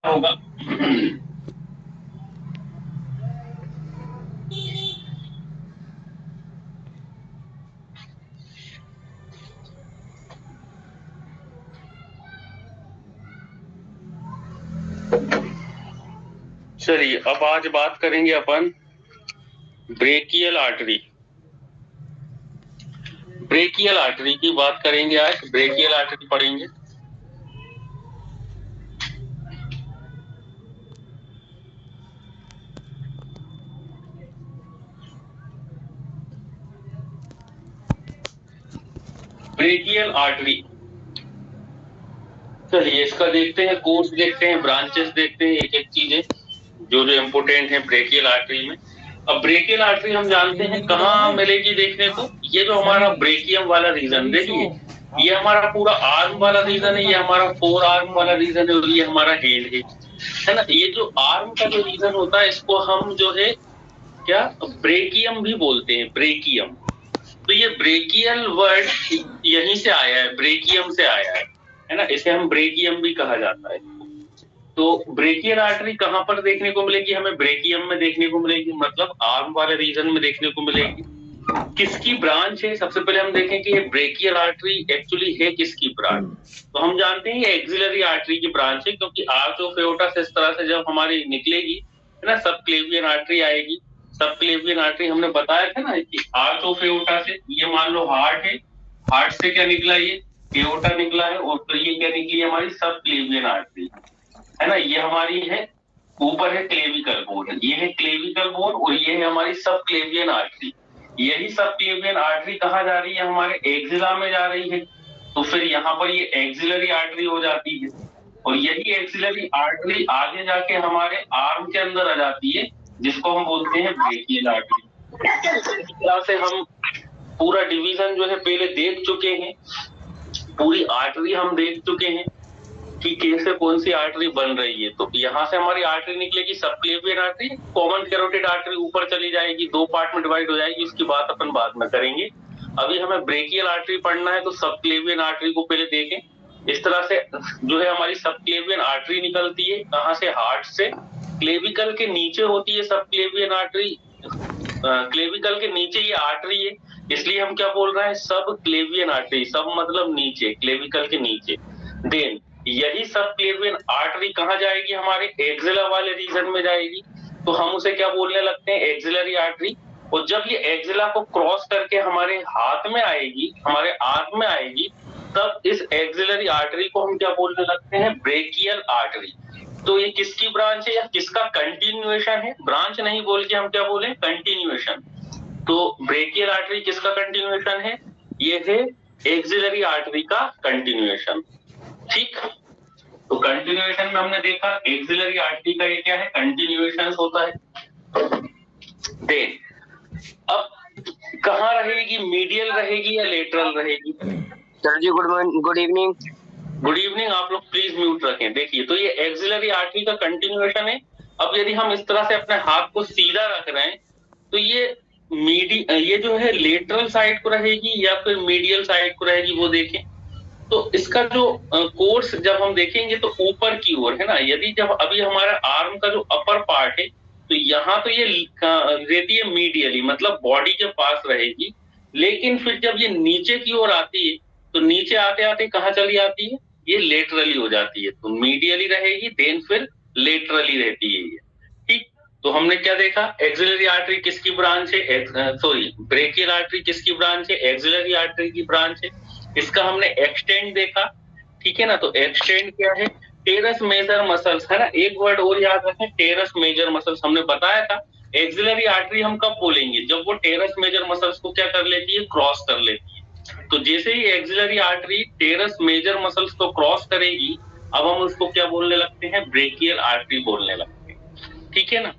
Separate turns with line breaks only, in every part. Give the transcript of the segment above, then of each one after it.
होगा। चलिए अब आज बात करेंगे अपन ब्रेकियल आर्टरी। ब्रेकियल आर्टरी की बात करेंगे आज, ब्रेकियल आर्टरी पढ़ेंगे। ब्रेकियल आर्टरी, चलिए इसका देखते हैं, कोर्स देखते हैं, ब्रांचेस देखते हैं, एक एक चीजें जो जो इम्पोर्टेंट है ब्रेकियल आर्टरी में। अब ब्रेकियल आर्टरी हम जानते हैं कहाँ मिलेगी देखने को, ये जो हमारा ब्रेकियम वाला रीजन देखिए, ये हमारा पूरा आर्म वाला रीजन है, ये हमारा फोर आर्म वाला रीजन है और ये हमारा हेड है ना। ये जो आर्म का जो रीजन होता है इसको हम जो है क्या ब्रेकियम भी बोलते हैं, ब्रेकियम। तो ये ब्रेकियल वर्ड यहीं से आया है, ब्रेकियम से आया है ना, इसे हम ब्रेकियम भी कहा जाता है। तो ब्रेकियल आर्टरी कहाँ पर देखने को मिलेगी हमें, ब्रेकियम में देखने को मिलेगी, मतलब आर्म वाले रीजन में देखने को मिलेगी। किसकी ब्रांच है, सबसे पहले हम देखें कि ये ब्रेकियल आर्टरी एक्चुअली है किसकी ब्रांच। तो हम जानते हैं ये एक्सिलरी आर्टरी की ब्रांच है, क्योंकि आर्च ऑफ एओर्टा से इस तरह से जब हमारी निकलेगी है ना, सबक्लेवियन आर्टरी आएगी। सबक्लेवियन आर्टरी हमने बताया था ना कि आर्च ऑफ एओर्टा से, ये मान लो हार्ट है, हार्ट से क्या निकला, ये एओर्टा निकला है, और तो ये क्या निकली हमारी सबक्लेवियन आर्टरी है ना। ये हमारी है, ऊपर है क्लेविकल बोन, ये है क्लेविकल बोन, और ये है हमारी सबक्लेवियन आर्टरी। यही सबक्लेवियन आर्टरी कहाँ जा रही है, हमारे एक्सिला में जा रही है। तो फिर यहाँ पर ये एक्सिलरी आर्टरी हो जाती है, और यही एक्सिलरी आर्टरी आगे जाके हमारे आर्म के अंदर आ जाती है, जिसको हम बोलते हैं ब्रेकियल आर्टरी। इस तरह से हम पूरा डिवीजन जो है पहले देख चुके हैं, पूरी आर्टरी हम देख चुके हैं कि कैसे कौन सी आर्टरी बन रही है। तो यहाँ से हमारी आर्टरी निकलेगी subclavian artery, common carotid artery ऊपर चली जाएगी, दो पार्ट में डिवाइड हो जाएगी, इसकी बात अपन बाद में करेंगे। अभी हमें ब्रेकियल आर्टरी पढ़ना है, तो सबक्लेवियन आर्टरी को पहले देखें। इस तरह से जो है हमारी सबक्लेवियन आर्टरी निकलती है, कहाँ से, हार्ट से। क्लेविकल के नीचे होती है सबक्लेवियन आर्टरी, क्लेविकल के नीचे ये आर्टरी है, इसलिए हम क्या बोल रहे हैं, सब क्लेवियन आर्टरी, सब मतलब नीचे, क्लेविकल के नीचे। देन यही सबक्लेवियन आर्टरी कहाँ जाएगी, हमारे एक्सिला वाले रीजन में जाएगी, तो हम उसे क्या बोलने लगते हैं, एक्सिलरी आर्टरी। और जब ये एक्सिला को क्रॉस करके हमारे हाथ में आएगी, हमारे आर्म में आएगी, तब इस एक्सिलरी आर्टरी को हम क्या बोलने लगते हैं, ब्रेकियल आर्टरी। तो ये किसकी ब्रांच है या किसका कंटिन्यूएशन है, ब्रांच नहीं बोल के हम क्या बोले, कंटिन्यूएशन। तो ब्रेकियल आर्टरी किसका कंटिन्यूएशन है, ये है एक्सिलरी आर्टरी का कंटिन्यूएशन। ठीक, तो कंटिन्यूएशन में हमने देखा एक्सिलरी आर्टरी का ये क्या है, कंटिन्यूएशन होता है। देन अब कहाँ रहेगी, मीडियल रहेगी या लेटरल रहेगी।
सर जी गुड इवनिंग।
गुड इवनिंग, आप लोग प्लीज म्यूट रखें। देखिए तो ये एक्सिलरी आर्टरी का कंटिन्यूएशन है। अब यदि हम इस तरह से अपने हाथ को सीधा रख रहे हैं, तो ये जो है लेटरल साइड को रहेगी या फिर मीडियल साइड को रहेगी, वो देखें। तो इसका जो कोर्स जब हम देखेंगे तो ऊपर की ओर है ना, यदि जब अभी हमारा आर्म का जो अपर पार्ट है, तो यहाँ तो ये रहती है मीडियली, मतलब बॉडी के पास रहेगी। लेकिन फिर जब ये नीचे की ओर आती है, तो नीचे आते आते कहाँ चली आती है, ये लेटरली हो जाती है। तो मीडियली रहेगी, देन फिर लेटरली रहती है ये। ठीक, तो हमने क्या देखा, एक्सिलरी आर्टरी किसकी ब्रांच है, सॉरी ब्रेकियल आर्टरी किसकी ब्रांच है, एक्सिलरी आर्टरी की ब्रांच है। इसका हमने एक्सटेंड देखा, ठीक है ना। तो एक्सटेंड क्या है, टेरस मेजर मसल्स है ना। एक वर्ड और याद रखें, टेरस मेजर मसल्स हमने बताया था। एक्सिलरी आर्टरी हम कब बोलेंगे, जब वो टेरस मेजर मसल्स को क्या कर लेती है, क्रॉस कर लेती है। तो जैसे ही axillary artery teres major muscles को क्रॉस करेगी, अब हम उसको क्या बोलने लगते हैं, ब्रेकियल आर्टरी बोलने लगते हैं। ठीक है ना।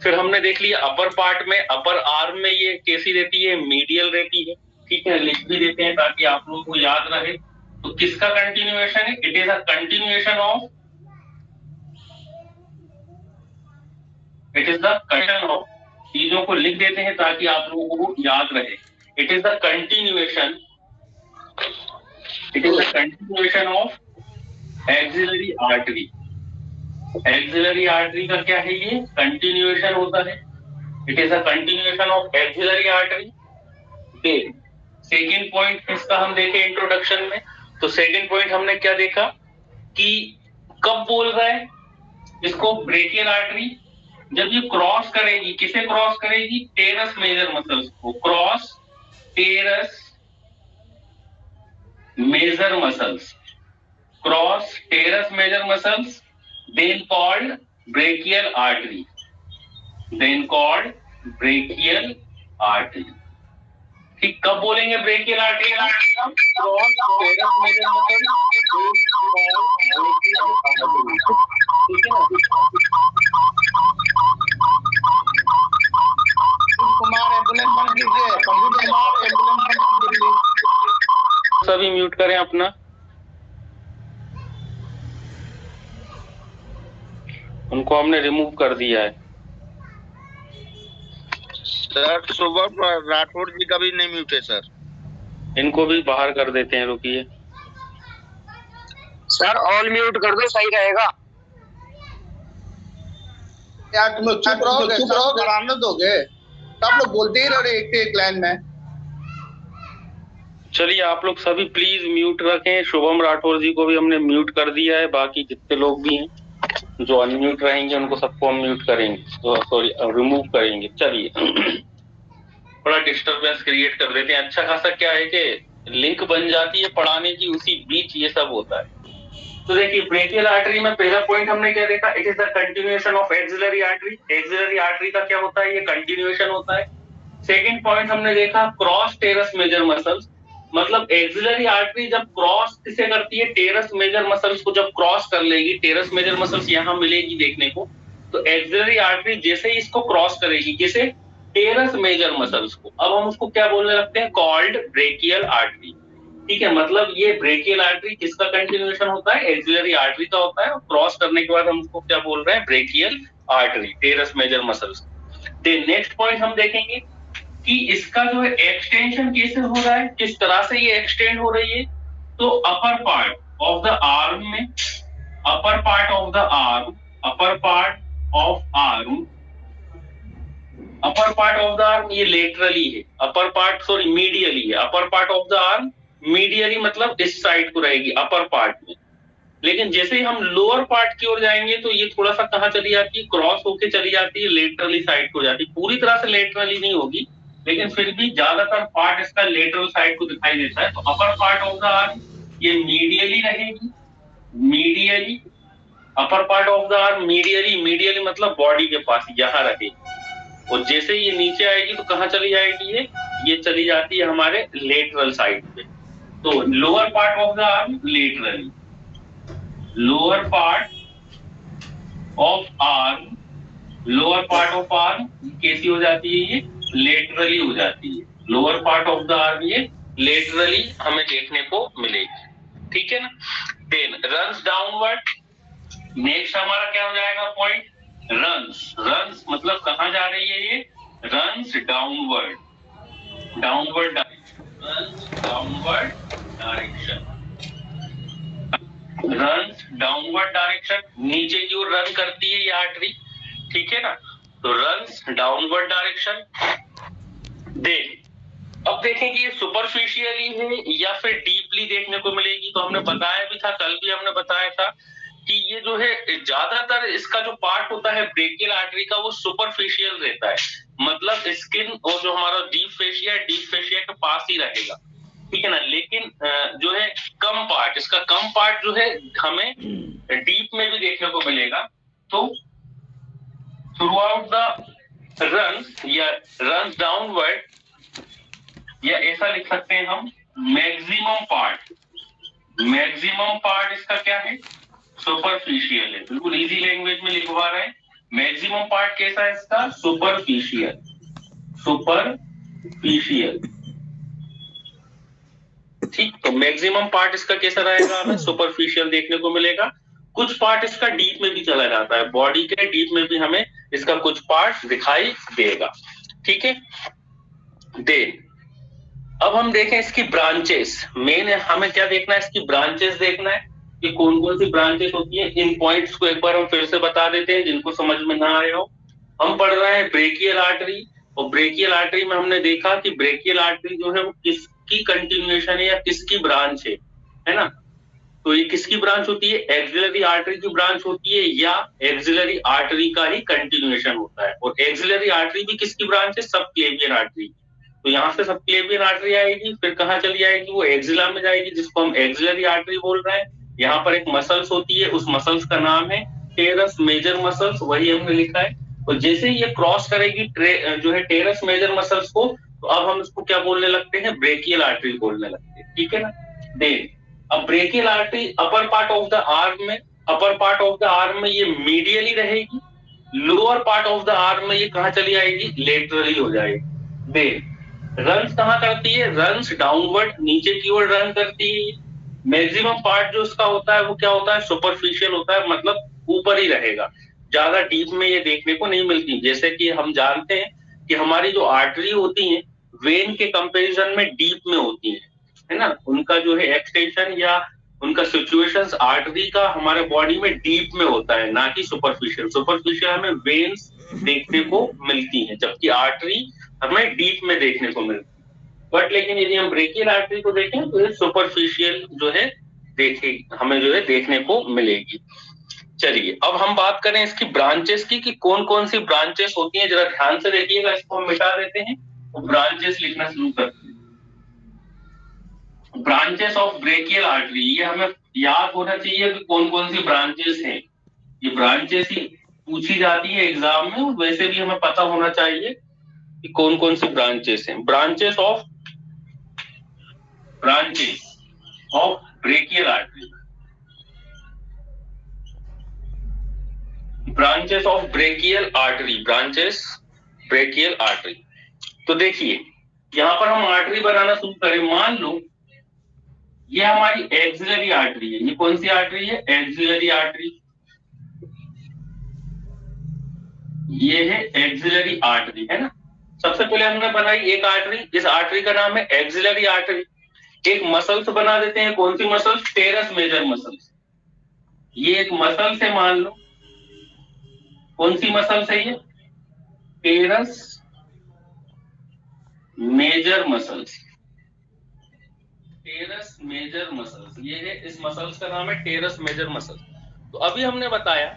फिर हमने देख लिया अपर पार्ट में, अपर आर्म में ये कैसी रहती है, मीडियल रहती है। ठीक है, लिख भी देते हैं ताकि आप लोगों को याद रहे। तो किसका कंटिन्यूएशन है, it is a continuation of, it is the continuation of, चीजों को लिख देते हैं ताकि आप लोगों को याद रहे। It is the continuation, it is the continuation of axillary artery. Axillary artery का क्या है, ये कंटिन्यूएशन होता है, it is a continuation of axillary artery. Then second point इसका हम देखें इंट्रोडक्शन में, तो सेकेंड पॉइंट हमने क्या देखा कि कब बोल रहा है इसको ब्रेकियल आर्टरी, जब ये क्रॉस करेगी, किसे क्रॉस करेगी, टेरस मेजर मसल्स को, cross teres major muscles, cross teres major muscles, then called brachial artery, then called brachial artery। ठीक, कब बोलेंगे ब्रेकियल आर्टरी हम, क्रॉस टेरस मेजर मसल, ठीक है ना।
कुमार एम्बुलेंस बंद कीजिए, पंडित कुमार एम्बुलेंस बंद कीजिए।
सभी म्यूट करें अपना। उनको हमने रिमूव कर दिया है।
सर शुभम राठौड़ जी का भी नहीं म्यूट है सर।
इनको भी बाहर कर देते हैं, रुकिए।
सर ऑल म्यूट कर दो, सही रहेगा।
यार तुम लोग चुप रहो, कराने दोगे? सब लोग बोलते ही रहे एक लाइन में।
चलिए आप लोग सभी प्लीज म्यूट रखें। शुभम राठौर जी को भी हमने म्यूट कर दिया है, बाकी जितने लोग भी हैं जो अनम्यूट रहेंगे उनको सबको हम म्यूट करेंगे, तो सॉरी रिमूव करेंगे। चलिए थोड़ा डिस्टर्बेंस क्रिएट कर देते हैं। अच्छा खासा क्या है कि लिंक बन जाती है पढ़ाने की, उसी बीच ये सब होता है। तो देखिए ब्रेकियल आर्टरी में पहला पॉइंट हमने क्या देखा, it is the continuation of axillary artery. Axillary artery का क्या होता है, ये कंटिन्यूएशन होता है। सेकंड पॉइंट हमने देखा क्रॉस टेरस मेजर मसल्स, मतलब एक्सिलरी आर्टरी जब क्रॉस किसे करती है, टेरस मेजर मसल्स को जब क्रॉस कर लेगी, टेरस मेजर मसल्स यहाँ मिलेगी देखने को, तो एक्सिलरी आर्टरी जैसे ही इसको क्रॉस करेगी, किसे, टेरस मेजर मसल्स को, अब हम उसको क्या बोलने लगते हैं, कॉल्ड ब्रेकियल आर्टरी। ठीक है, मतलब ये ब्रेकियल आर्टरी किसका कंटिन्यूएशन होता है, एक्सिलरी आर्टरी का होता है, और क्रॉस करने के बाद हम उसको क्या बोल रहे हैं, brachial artery, teres major muscles. Next point हम देखेंगे कि इसका जो है एक्सटेंशन कैसे हो रहा है, किस तरह से ये एक्सटेंड हो रही है। तो upper part of the arm में, upper part of the arm, upper part of arm, upper part of the arm ये लेटरली है, अपर पार्ट सॉरी मीडियली है, upper part of the arm medially मतलब इस साइड को रहेगी upper part में। लेकिन जैसे ही हम लोअर पार्ट की ओर जाएंगे तो ये थोड़ा सा कहाँ चली जाती है, क्रॉस होके चली जाती है, लेटरली साइड को जाती है। पूरी तरह से लेटरली नहीं होगी, लेकिन फिर भी ज्यादातर पार्ट इसका लेटरल साइड को दिखाई देता है। तो upper part of the arm ये मीडियली रहेगी, medially, upper part of the arm medially, medially मतलब बॉडी के पास यहाँ रहेगी। और जैसे ये नीचे आएगी तो कहाँ चली जाएगी, ये चली जाती है हमारे लेटरल साइड पे। तो lower part of the arm laterally, lower part of arm, lower part of arm कैसी हो जाती है, ये लेटरली हो जाती है। Lower part of the arm ये लेटरली हमें देखने को मिलेगी, ठीक है ना। देन रन्स डाउनवर्ड, नेक्स्ट हमारा क्या हो जाएगा पॉइंट, रन्स, रन्स मतलब कहां जा रही है, ये runs downward, downward direction, runs downward direction, runs downward direction, नीचे की ओर रन करती है ये आर्टरी, ठीक है ना। तो रन्स डाउनवर्ड डायरेक्शन। देन अब देखें कि ये सुपरफिशियली है या फिर डीपली देखने को मिलेगी। तो हमने बताया भी था, कल भी हमने बताया था कि ये जो है ज्यादातर इसका जो पार्ट होता है ब्रेकियल आर्टरी का वो सुपरफिशियल रहता है, मतलब स्किन और जो हमारा डीप फेशिया है, डीप फेशिया के पास ही रहेगा, ठीक है ना। लेकिन जो है कम पार्ट, इसका कम पार्ट जो है हमें डीप में भी देखने को मिलेगा। तो थ्रू आउट द रन या रन डाउनवर्ड, या ऐसा लिख सकते हैं हम मैक्सिमम पार्ट, मैक्सिमम पार्ट इसका क्या है, सुपरफिशियल है। बिल्कुल इजी लैंग्वेज में लिखवा रहे हैं। मैक्सिमम पार्ट कैसा है इसका, सुपरफिशियल, सुपरफिशियल, ठीक। तो मैक्सिमम पार्ट इसका कैसा रहेगा, हमें सुपरफिशियल देखने को मिलेगा। कुछ पार्ट इसका डीप में भी चला जाता है, बॉडी के डीप में भी हमें इसका कुछ पार्ट दिखाई देगा, ठीक है। देन अब हम देखें इसकी ब्रांचेस, मेन हमें क्या देखना है, इसकी ब्रांचेस देखना है। कि कौन कौन सी ब्रांचेस होती हैं। इन पॉइंट्स को एक बार हम फिर से बता देते हैं जिनको समझ में ना आए हो। हम पढ़ रहे हैं ब्रेकियल आर्टरी, और ब्रेकियल आर्टरी में हमने देखा कि ब्रेकियल आर्टरी जो है वो किसकी कंटिन्यूएशन है या किसकी ब्रांच है ना। तो ये किसकी ब्रांच होती है, एक्सिलरी आर्टरी की ब्रांच होती है या एक्सिलरी आर्टरी का ही कंटिन्यूएशन होता है। और एक्सिलरी आर्टरी भी किसकी ब्रांच है, सबक्लेवियन आर्टरी। तो यहाँ से सबक्लेवियन आर्टरी आएगी, फिर कहाँ चली जाएगी, वो एक्सिला में जाएगी जिसको हम एक्सिलरी आर्टरी बोल रहे हैं। यहाँ पर एक मसल्स होती है, उस मसल्स का नाम है टेरस मेजर मसल्स, वही हमने लिखा है। और जैसे ही ये क्रॉस करेगी जो है टेरस मेजर मसल्स को, तो अब हम इसको क्या बोलने लगते हैं, ब्रेकियल आर्टरी बोलने लगते हैं, ठीक है ना। देन अब brachial artery upper part of the arm में, upper part of the arm में ये मीडियली रहेगी, lower part of the arm में ये कहाँ चली आएगी, लेटरली हो जाएगी। देन रन्स कहाँ करती है, रन्स डाउनवर्ड, नीचे की ओर रन करती है। मैक्सिमम पार्ट जो उसका होता है वो क्या होता है, सुपरफिशियल होता है, मतलब ऊपर ही रहेगा, ज्यादा डीप में ये देखने को नहीं मिलती। जैसे कि हम जानते हैं कि हमारी जो आर्टरी होती हैं वेन के कंपैरिजन में डीप में होती है ना। उनका जो है एक्सटेंशन या उनका सिचुएशंस आर्टरी का हमारे बॉडी में डीप में होता है, ना कि सुपरफिशियल। सुपरफिशियल हमें वेन्स देखने को मिलती हैं, जबकि आर्टरी हमें डीप में देखने को मिलती है। बट लेकिन यदि हम ब्रेकियल आर्टरी को देखें तो ये सुपरफिशियल जो है हमें जो है देखने को मिलेगी। चलिए अब हम बात करें इसकी ब्रांचेस की, कि कौन कौन सी ब्रांचेस होती हैं। जरा ध्यान से देखिएगा, इसको हम मिटा देते हैं और ब्रांचेस लिखना शुरू करते हैं। ब्रांचेस ऑफ ब्रेकियल आर्टरी, ये हमें याद होना चाहिए कि कौन कौन सी ब्रांचेस हैं। ये ब्रांचेस ही पूछी जाती है एग्जाम में, वैसे भी हमें पता होना चाहिए कि कौन कौन सी ब्रांचेस हैं। Branches of brachial artery, branches of brachial artery, branches brachial artery. तो देखिए यहां पर हम आर्टरी बनाना शुरू करें। मान लो ये हमारी एक्सिलरी आर्टरी है। ये कौन सी आर्टरी है, एक्सिलरी आर्टरी। ये है एक्सिलरी आर्टरी, है ना। सबसे पहले हमने बनाई एक आर्टरी, इस आर्टरी का नाम है एक्सिलरी आर्टरी। एक मसल्स बना देते हैं, कौन सी मसल्स, टेरस मेजर मसल्स। ये एक मसल से, मान लो कौन सी मसल है ये, teres major muscles, teres major muscles. ये है, इस मसल्स का नाम है टेरस मेजर मसल्स। तो अभी हमने बताया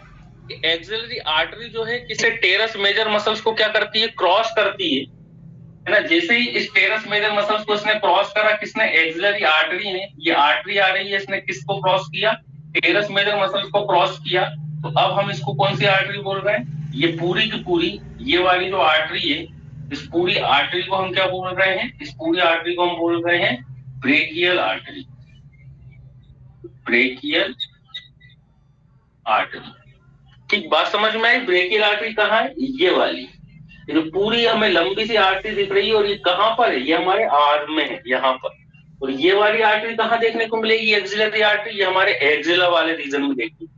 कि एक्सिलरी आर्टरी जो है किसे, टेरस मेजर मसल्स को क्या करती है, क्रॉस करती है ना। जैसे ही इस टेरस मेजर मसल्स को इसने क्रॉस करा, किसने, एक्सिलरी आर्टरी ने। ये आर्टरी आ रही है, इसने किसको क्रॉस किया, टेरस मेजर मसल्स को क्रॉस किया। तो अब हम इसको कौन सी आर्टरी बोल रहे हैं, ये पूरी की पूरी ये वाली जो आर्टरी है, इस पूरी आर्टरी को हम क्या बोल रहे हैं, इस पूरी आर्टरी को हम बोल रहे हैं ब्रेकियल आर्टरी, ब्रेकियल आर्टरी। ठीक बात समझ में आई। ब्रेकियल आर्टरी कहाँ है, ये वाली, ये तो पूरी हमें लंबी सी आर्टरी दिख रही है, और ये कहाँ पर है, ये हमारे आर्म में है, यहाँ पर। और ये वाली आर्टरी कहाँ देखने को मिलेगी, एक्सिलरी आर्टरी, ये हमारे एक्सिला वाले रीजन में देखी।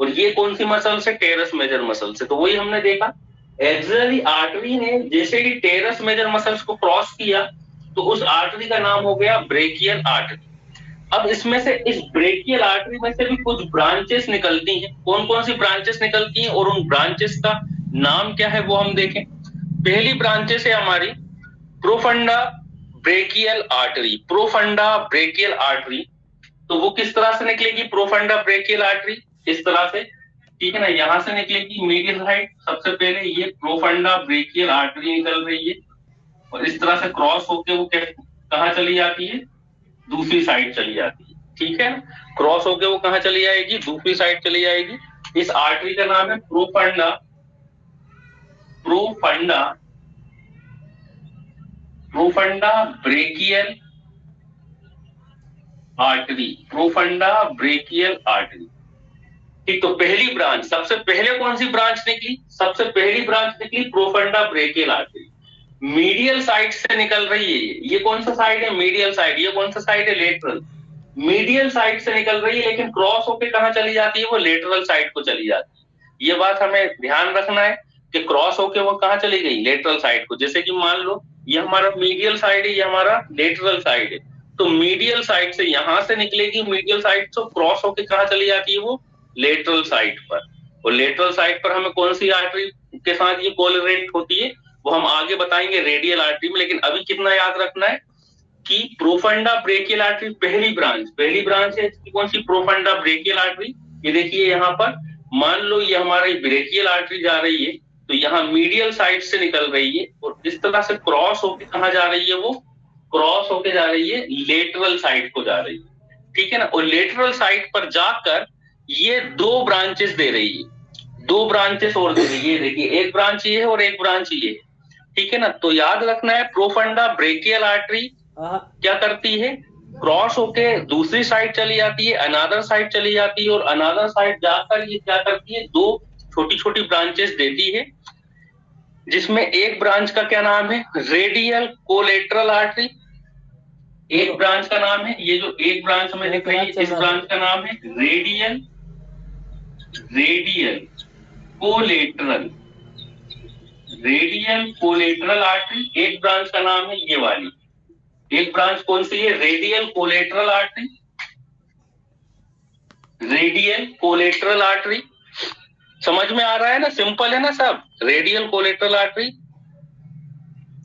और ये कौन सी मसल से, टेरस मेजर मसल से। तो वही हमने देखा, एक्सिलरी आर्टरी ने जैसे ही टेरस मेजर मसल्स को क्रॉस किया, तो उस आर्टरी का नाम हो गया ब्रेकियल आर्टरी। अब इसमें से, इस ब्रेकियल आर्टरी में से भी कुछ ब्रांचेस निकलती हैं। कौन कौन सी ब्रांचेस निकलती हैं और उन ब्रांचेस का नाम क्या है वो हम देखें। पहली ब्रांचेस है हमारी profunda brachial artery, profunda brachial artery. तो वो किस तरह से निकलेगी, प्रोफंडा ब्रेकियल आर्टरी इस तरह से, ठीक है ना। यहां से निकलेगी मीडियल साइड, सबसे पहले ये प्रोफंडा ब्रेकियल आर्टरी निकल रही है, और इस तरह से क्रॉस होके वो कहाँ चली जाती है, दूसरी साइड चली जाती है, ठीक है। क्रॉस होके वो कहाँ चली जाएगी, दूसरी साइड चली जाएगी। इस आर्टरी का नाम है profunda, profunda, profunda brachial artery, profunda brachial artery. ठीक, तो पहली ब्रांच, सबसे पहले कौन सी ब्रांच निकली, सबसे पहली ब्रांच निकली profunda brachial artery. Medial side से निकल रही है ये कौन सा साइड है, मीडियल साइड। ये कौन सा साइड है, लेटरल। मीडियल साइड से निकल रही है, लेकिन क्रॉस होके कहाँ चली जाती है, वो लेटरल साइड को चली जाती है। ये बात हमें ध्यान रखना है कि क्रॉस होके वो कहाँ चली गई, लेटरल साइड को। जैसे कि मान लो ये हमारा मीडियल साइड है, ये हमारा लेटरल साइड है। तो मीडियल साइड से यहां से निकलेगी, मीडियल साइड से क्रॉस होके कहाँ चली जाती है वो लेटरल साइड पर। और लेटरल साइड पर हमें कौन सी आर्टरी के साथ ये कोलरेट होती है वो हम आगे बताएंगे रेडियल आर्टरी में। लेकिन अभी कितना याद रखना है कि प्रोफंडा ब्रेकियल आर्टरी पहली ब्रांच है कौन सी, प्रोफंडा ब्रेकियल आर्टरी। ये देखिए यहाँ पर मान लो ये हमारी ब्रेकियल आर्टरी जा रही है तो यहाँ मीडियल साइड से निकल रही है और इस तरह से क्रॉस होके कहाँ जा रही है, वो क्रॉस होके जा रही है लेटरल साइड को जा रही है, ठीक है ना। और लेटरल साइड पर जाकर ये 2 ब्रांचेस दे रही है, 2 ब्रांचेस और दे रही है। देखिए एक ब्रांच ये है और एक ब्रांच ये है, ठीक है ना। तो याद रखना है प्रोफंडा ब्रेकियल आर्टरी क्या करती है, क्रॉस होके दूसरी साइड चली जाती है, अनादर साइड चली जाती है और अनादर साइड जाकर ये क्या करती है 2 छोटी छोटी ब्रांचेस देती है, जिसमें एक ब्रांच का क्या नाम है रेडियल कोलेटरल आर्टरी। एक ब्रांच का नाम है, ये जो एक ब्रांच हमें दिख रही है इस ब्रांच का नाम है रेडियल कोलेटरल आर्टरी। एक ब्रांच का नाम है ये वाली, एक ब्रांच कौन सी है radial collateral artery, radial collateral artery. समझ में आ रहा है ना, सिंपल है ना सब, रेडियल कोलेटरल आर्टरी।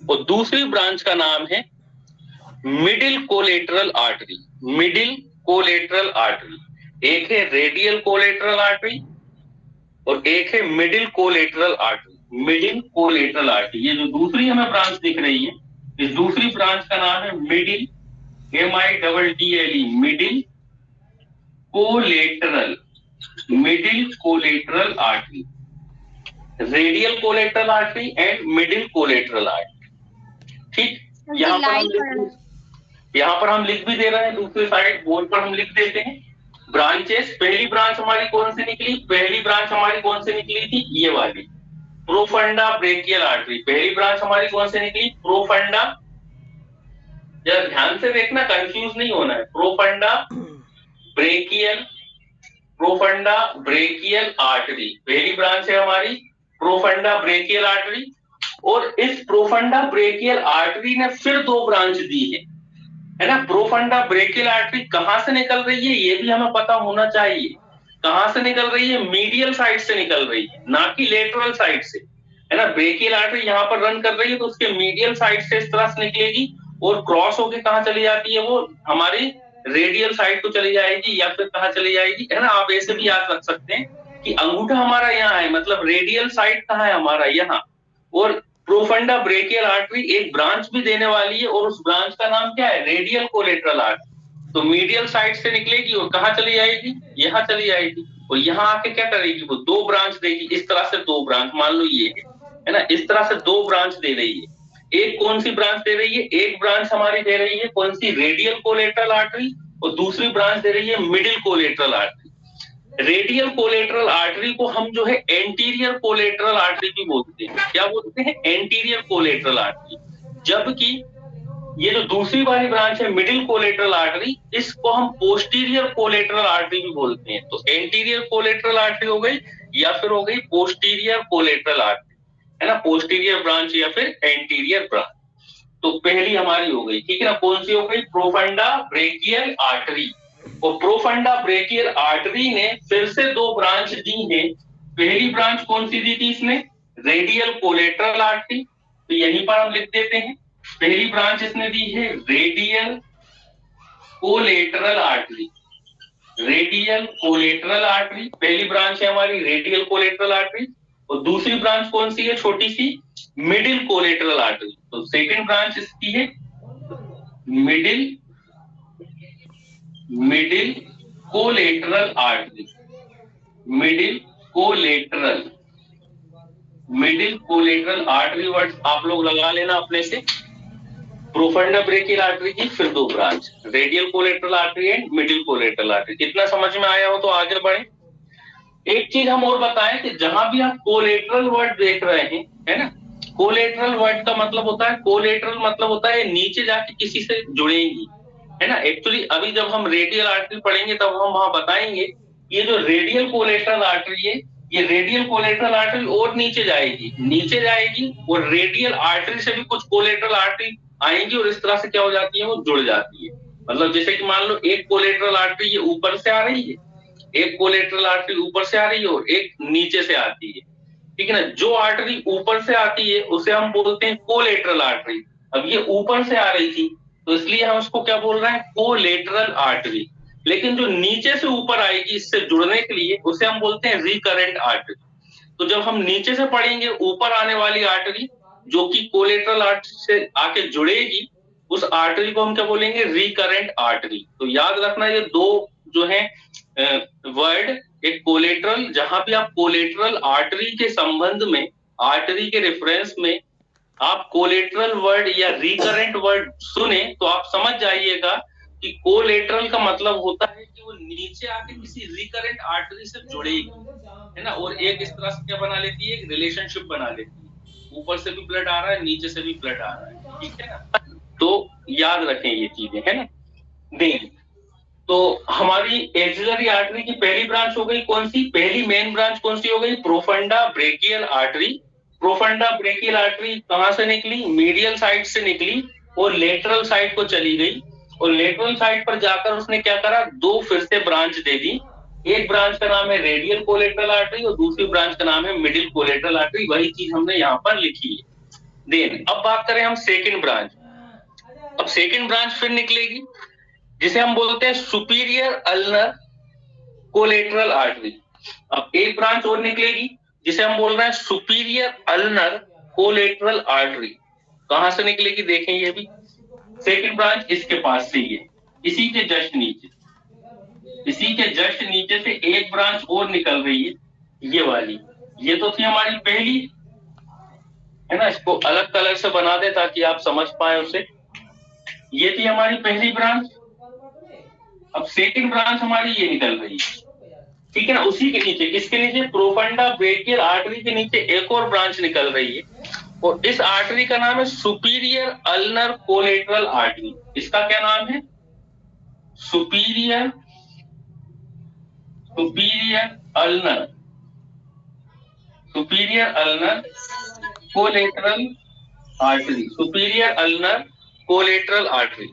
और दूसरी ब्रांच का नाम है middle collateral artery, middle collateral artery. एक है रेडियल कोलेटरल आर्टरी और एक है middle collateral artery, middle collateral artery. ये जो दूसरी हमें ब्रांच दिख रही है इस दूसरी ब्रांच का नाम है middle MIDDLE, middle collateral artery, radial collateral artery and middle collateral artery, ठीक। यहाँ पर हम लिख भी दे रहे हैं, दूसरी साइड बोर्ड पर हम लिख देते हैं ब्रांचेस। पहली ब्रांच हमारी कौन सी निकली, पहली ब्रांच हमारी कौन सी निकली थी, ये वाली प्रोफंडा ब्रेकियल आर्टरी। पहली ब्रांच हमारी कौन सी निकली, प्रोफंडा, जरा ध्यान से देखना कंफ्यूज नहीं होना है, प्रोफंडा ब्रेकियल आर्टरी पहली ब्रांच है हमारी प्रोफंडा ब्रेकियल आर्टरी। और इस प्रोफंडा ब्रेकियल आर्टरी ने फिर 2 ब्रांच दी है ना। प्रोफंडा ब्रेकियल आर्टरी कहां से निकल रही है ये भी हमें पता होना चाहिए, कहां से निकल रही है, मीडियल साइड से निकल रही है, ना कि लेटरल साइड से, है ना। ब्रेकियल आर्टरी यहाँ पर रन कर रही है तो उसके मीडियल साइड से इस तरह से निकलेगी और क्रॉस होके कहाँ चली जाती है, वो हमारी रेडियल साइड को चली जाएगी या फिर कहाँ चली जाएगी, है ना। आप ऐसे भी याद रख सकते हैं कि अंगूठा हमारा यहाँ है, मतलब रेडियल साइड कहाँ है हमारा यहाँ। और प्रोफंडा ब्रेकियल आर्टरी एक ब्रांच भी देने वाली है और उस ब्रांच का नाम क्या है, रेडियल कोलेटरल आर्टरी। तो मीडियल साइड से निकलेगी और कहाँ चली जाएगी, यहाँ चली जाएगी और यहाँ आके क्या करेगी, वो 2 ब्रांच देगी। इस तरह से 2 ब्रांच, मान लो ये है ना, इस तरह से 2 ब्रांच दे रही है। एक कौन सी ब्रांच दे रही है, एक ब्रांच हमारी दे रही है कौन सी, रेडियल कोलेटरल आर्टरी, और दूसरी ब्रांच दे रही है middle collateral artery. Radial collateral artery को हम जो है एंटीरियर कोलेटरल आर्टरी भी बोलते हैं। क्या बोलते हैं, एंटीरियर कोलेटरल आर्टरी। जबकि ये जो दूसरी वाली ब्रांच है मिडिल कोलेटरल आर्टरी, इसको हम पोस्टीरियर कोलेटरल आर्टरी भी बोलते हैं। तो एंटीरियर कोलेटरल आर्टरी हो गई या फिर हो गई पोस्टीरियर कोलेटरल आर्टरी, है ना, पोस्टीरियर ब्रांच या फिर एंटीरियर ब्रांच। तो पहली हमारी हो गई, ठीक है ना, कौन सी हो गई, प्रोफंडा ब्रेकियल आर्टरी। और प्रोफंडा ब्रेकियल आर्टरी ने फिर से 2 ब्रांच दी है। पहली ब्रांच कौन सी दी थी इसने, रेडियल कोलेटरल आर्टरी। तो यहीं पर हम लिख देते हैं पहली ब्रांच इसने दी है radial collateral artery, radial collateral artery पहली ब्रांच है हमारी रेडियल कोलेटरल आर्टरी। और दूसरी ब्रांच कौन सी है, छोटी सी, मिडिल कोलेटरल आर्टरी। तो सेकंड ब्रांच इसकी है middle collateral artery, middle collateral artery word आप लोग लगा लेना अपने से। प्रोफंडा ब्रेकियल आर्टरी की फिर 2 branch, radial collateral artery and middle collateral artery. कितना समझ में आया हो तो आगे बढ़े। एक चीज हम और बताएं कि जहां भी आप कोलेटरल वर्ड देख रहे हैं, है ना, कोलेटरल वर्ड का मतलब होता है, कोलेटरल मतलब होता है नीचे जाके किसी से जुड़ेंगी, है ना। एक्चुअली अभी जब हम रेडियल आर्टरी पढ़ेंगे तब हम वहां बताएंगे ये जो रेडियल कोलेटरल आर्टरी है, ये रेडियल कोलेटरल आर्टरी और नीचे जाएगी और रेडियल आर्टरी से भी कुछ कोलेटरल आर्टरी आएंगी और इस तरह से क्या हो जाती है, वो जुड़ जाती है। मतलब जैसे कि मान लो एक कोलेटरल आर्टरी ये ऊपर से आ रही है, एक कोलेटरल आर्टरी ऊपर से आ रही है और एक नीचे से आती है, ठीक है ना। जो आर्टरी ऊपर से आती है उसे हम बोलते हैं कोलेटरल आर्टरी। अब ये ऊपर से आ रही थी तो इसलिए हम उसको क्या बोल रहे हैं, कोलेटरल आर्टरी। लेकिन जो नीचे से ऊपर आएगी इससे जुड़ने के लिए उसे हम बोलते हैं रिकरेंट आर्टरी। तो जब हम नीचे से पढ़ेंगे ऊपर आने वाली आर्टरी जो कि कोलेटरल आर्टरी से आके जुड़ेगी, उस आर्टरी को हम क्या बोलेंगे, रिकरेंट आर्टरी। तो याद रखना ये दो जो है वर्ड, एक कोलेटरल, जहां भी आप कोलेटरल आर्टरी के संबंध में, आर्टरी के रेफरेंस में आप कोलेटरल वर्ड या रिकरेंट वर्ड सुने तो आप समझ जाइएगा कि कोलेटरल का मतलब होता है कि वो नीचे आके किसी रिकरेंट आर्टरी से जुड़ेगी, है ना, और एक इस तरह से क्या बना लेती है, एक रिलेशनशिप बना लेती है, ऊपर से भी ब्लड आ रहा है नीचे से भी ब्लड आ रहा है, ठीक है ना। तो याद रखें ये चीजें, है ना। देन तो हमारी एक्सिलरी आर्टरी की पहली ब्रांच हो गई कौन सी, पहली मेन ब्रांच कौन सी हो गई, profunda brachial artery. Profunda brachial artery कहां से निकली, मीडियल साइड से निकली और लेटरल साइड को चली गई, और लेटरल साइड पर जाकर उसने क्या करा, दो फिर से ब्रांच दे दी। एक ब्रांच का नाम है रेडियल कोलेटरल आर्टरी और दूसरी ब्रांच का नाम है मिडिल कोलेटरल आर्टरी। वही चीज हमने यहाँ पर लिखी है। देन अब बात करें हम सेकंड ब्रांच। अब सेकंड ब्रांच फिर निकलेगी जिसे हम बोलते हैं सुपीरियर अल्नर कोलेटरल आर्टरी। अब एक ब्रांच और निकलेगी जिसे हम बोल रहे हैं सुपीरियर अल्नर कोलेटरल आर्टरी। कहां से निकलेगी देखें, ये भी सेकंड ब्रांच इसके पास से ही है, इसी के जस्ट नीचे, इसी के जस्ट नीचे से एक ब्रांच और निकल रही है, ये वाली। ये तो थी हमारी पहली, है ना, इसको अलग कलर से बना दे ताकि आप समझ पाए उसे। ये थी हमारी पहली ब्रांच। अब सेकंड ब्रांच हमारी ये निकल रही है, ठीक है ना। उसी के नीचे, किसके नीचे, प्रोफंडा ब्रेकियल आर्टरी के नीचे एक और ब्रांच निकल रही है और इस आर्टरी का नाम है सुपीरियर अल्नर कोलेटरल आर्टरी। इसका क्या नाम है, superior ulnar collateral artery, superior ulnar collateral artery,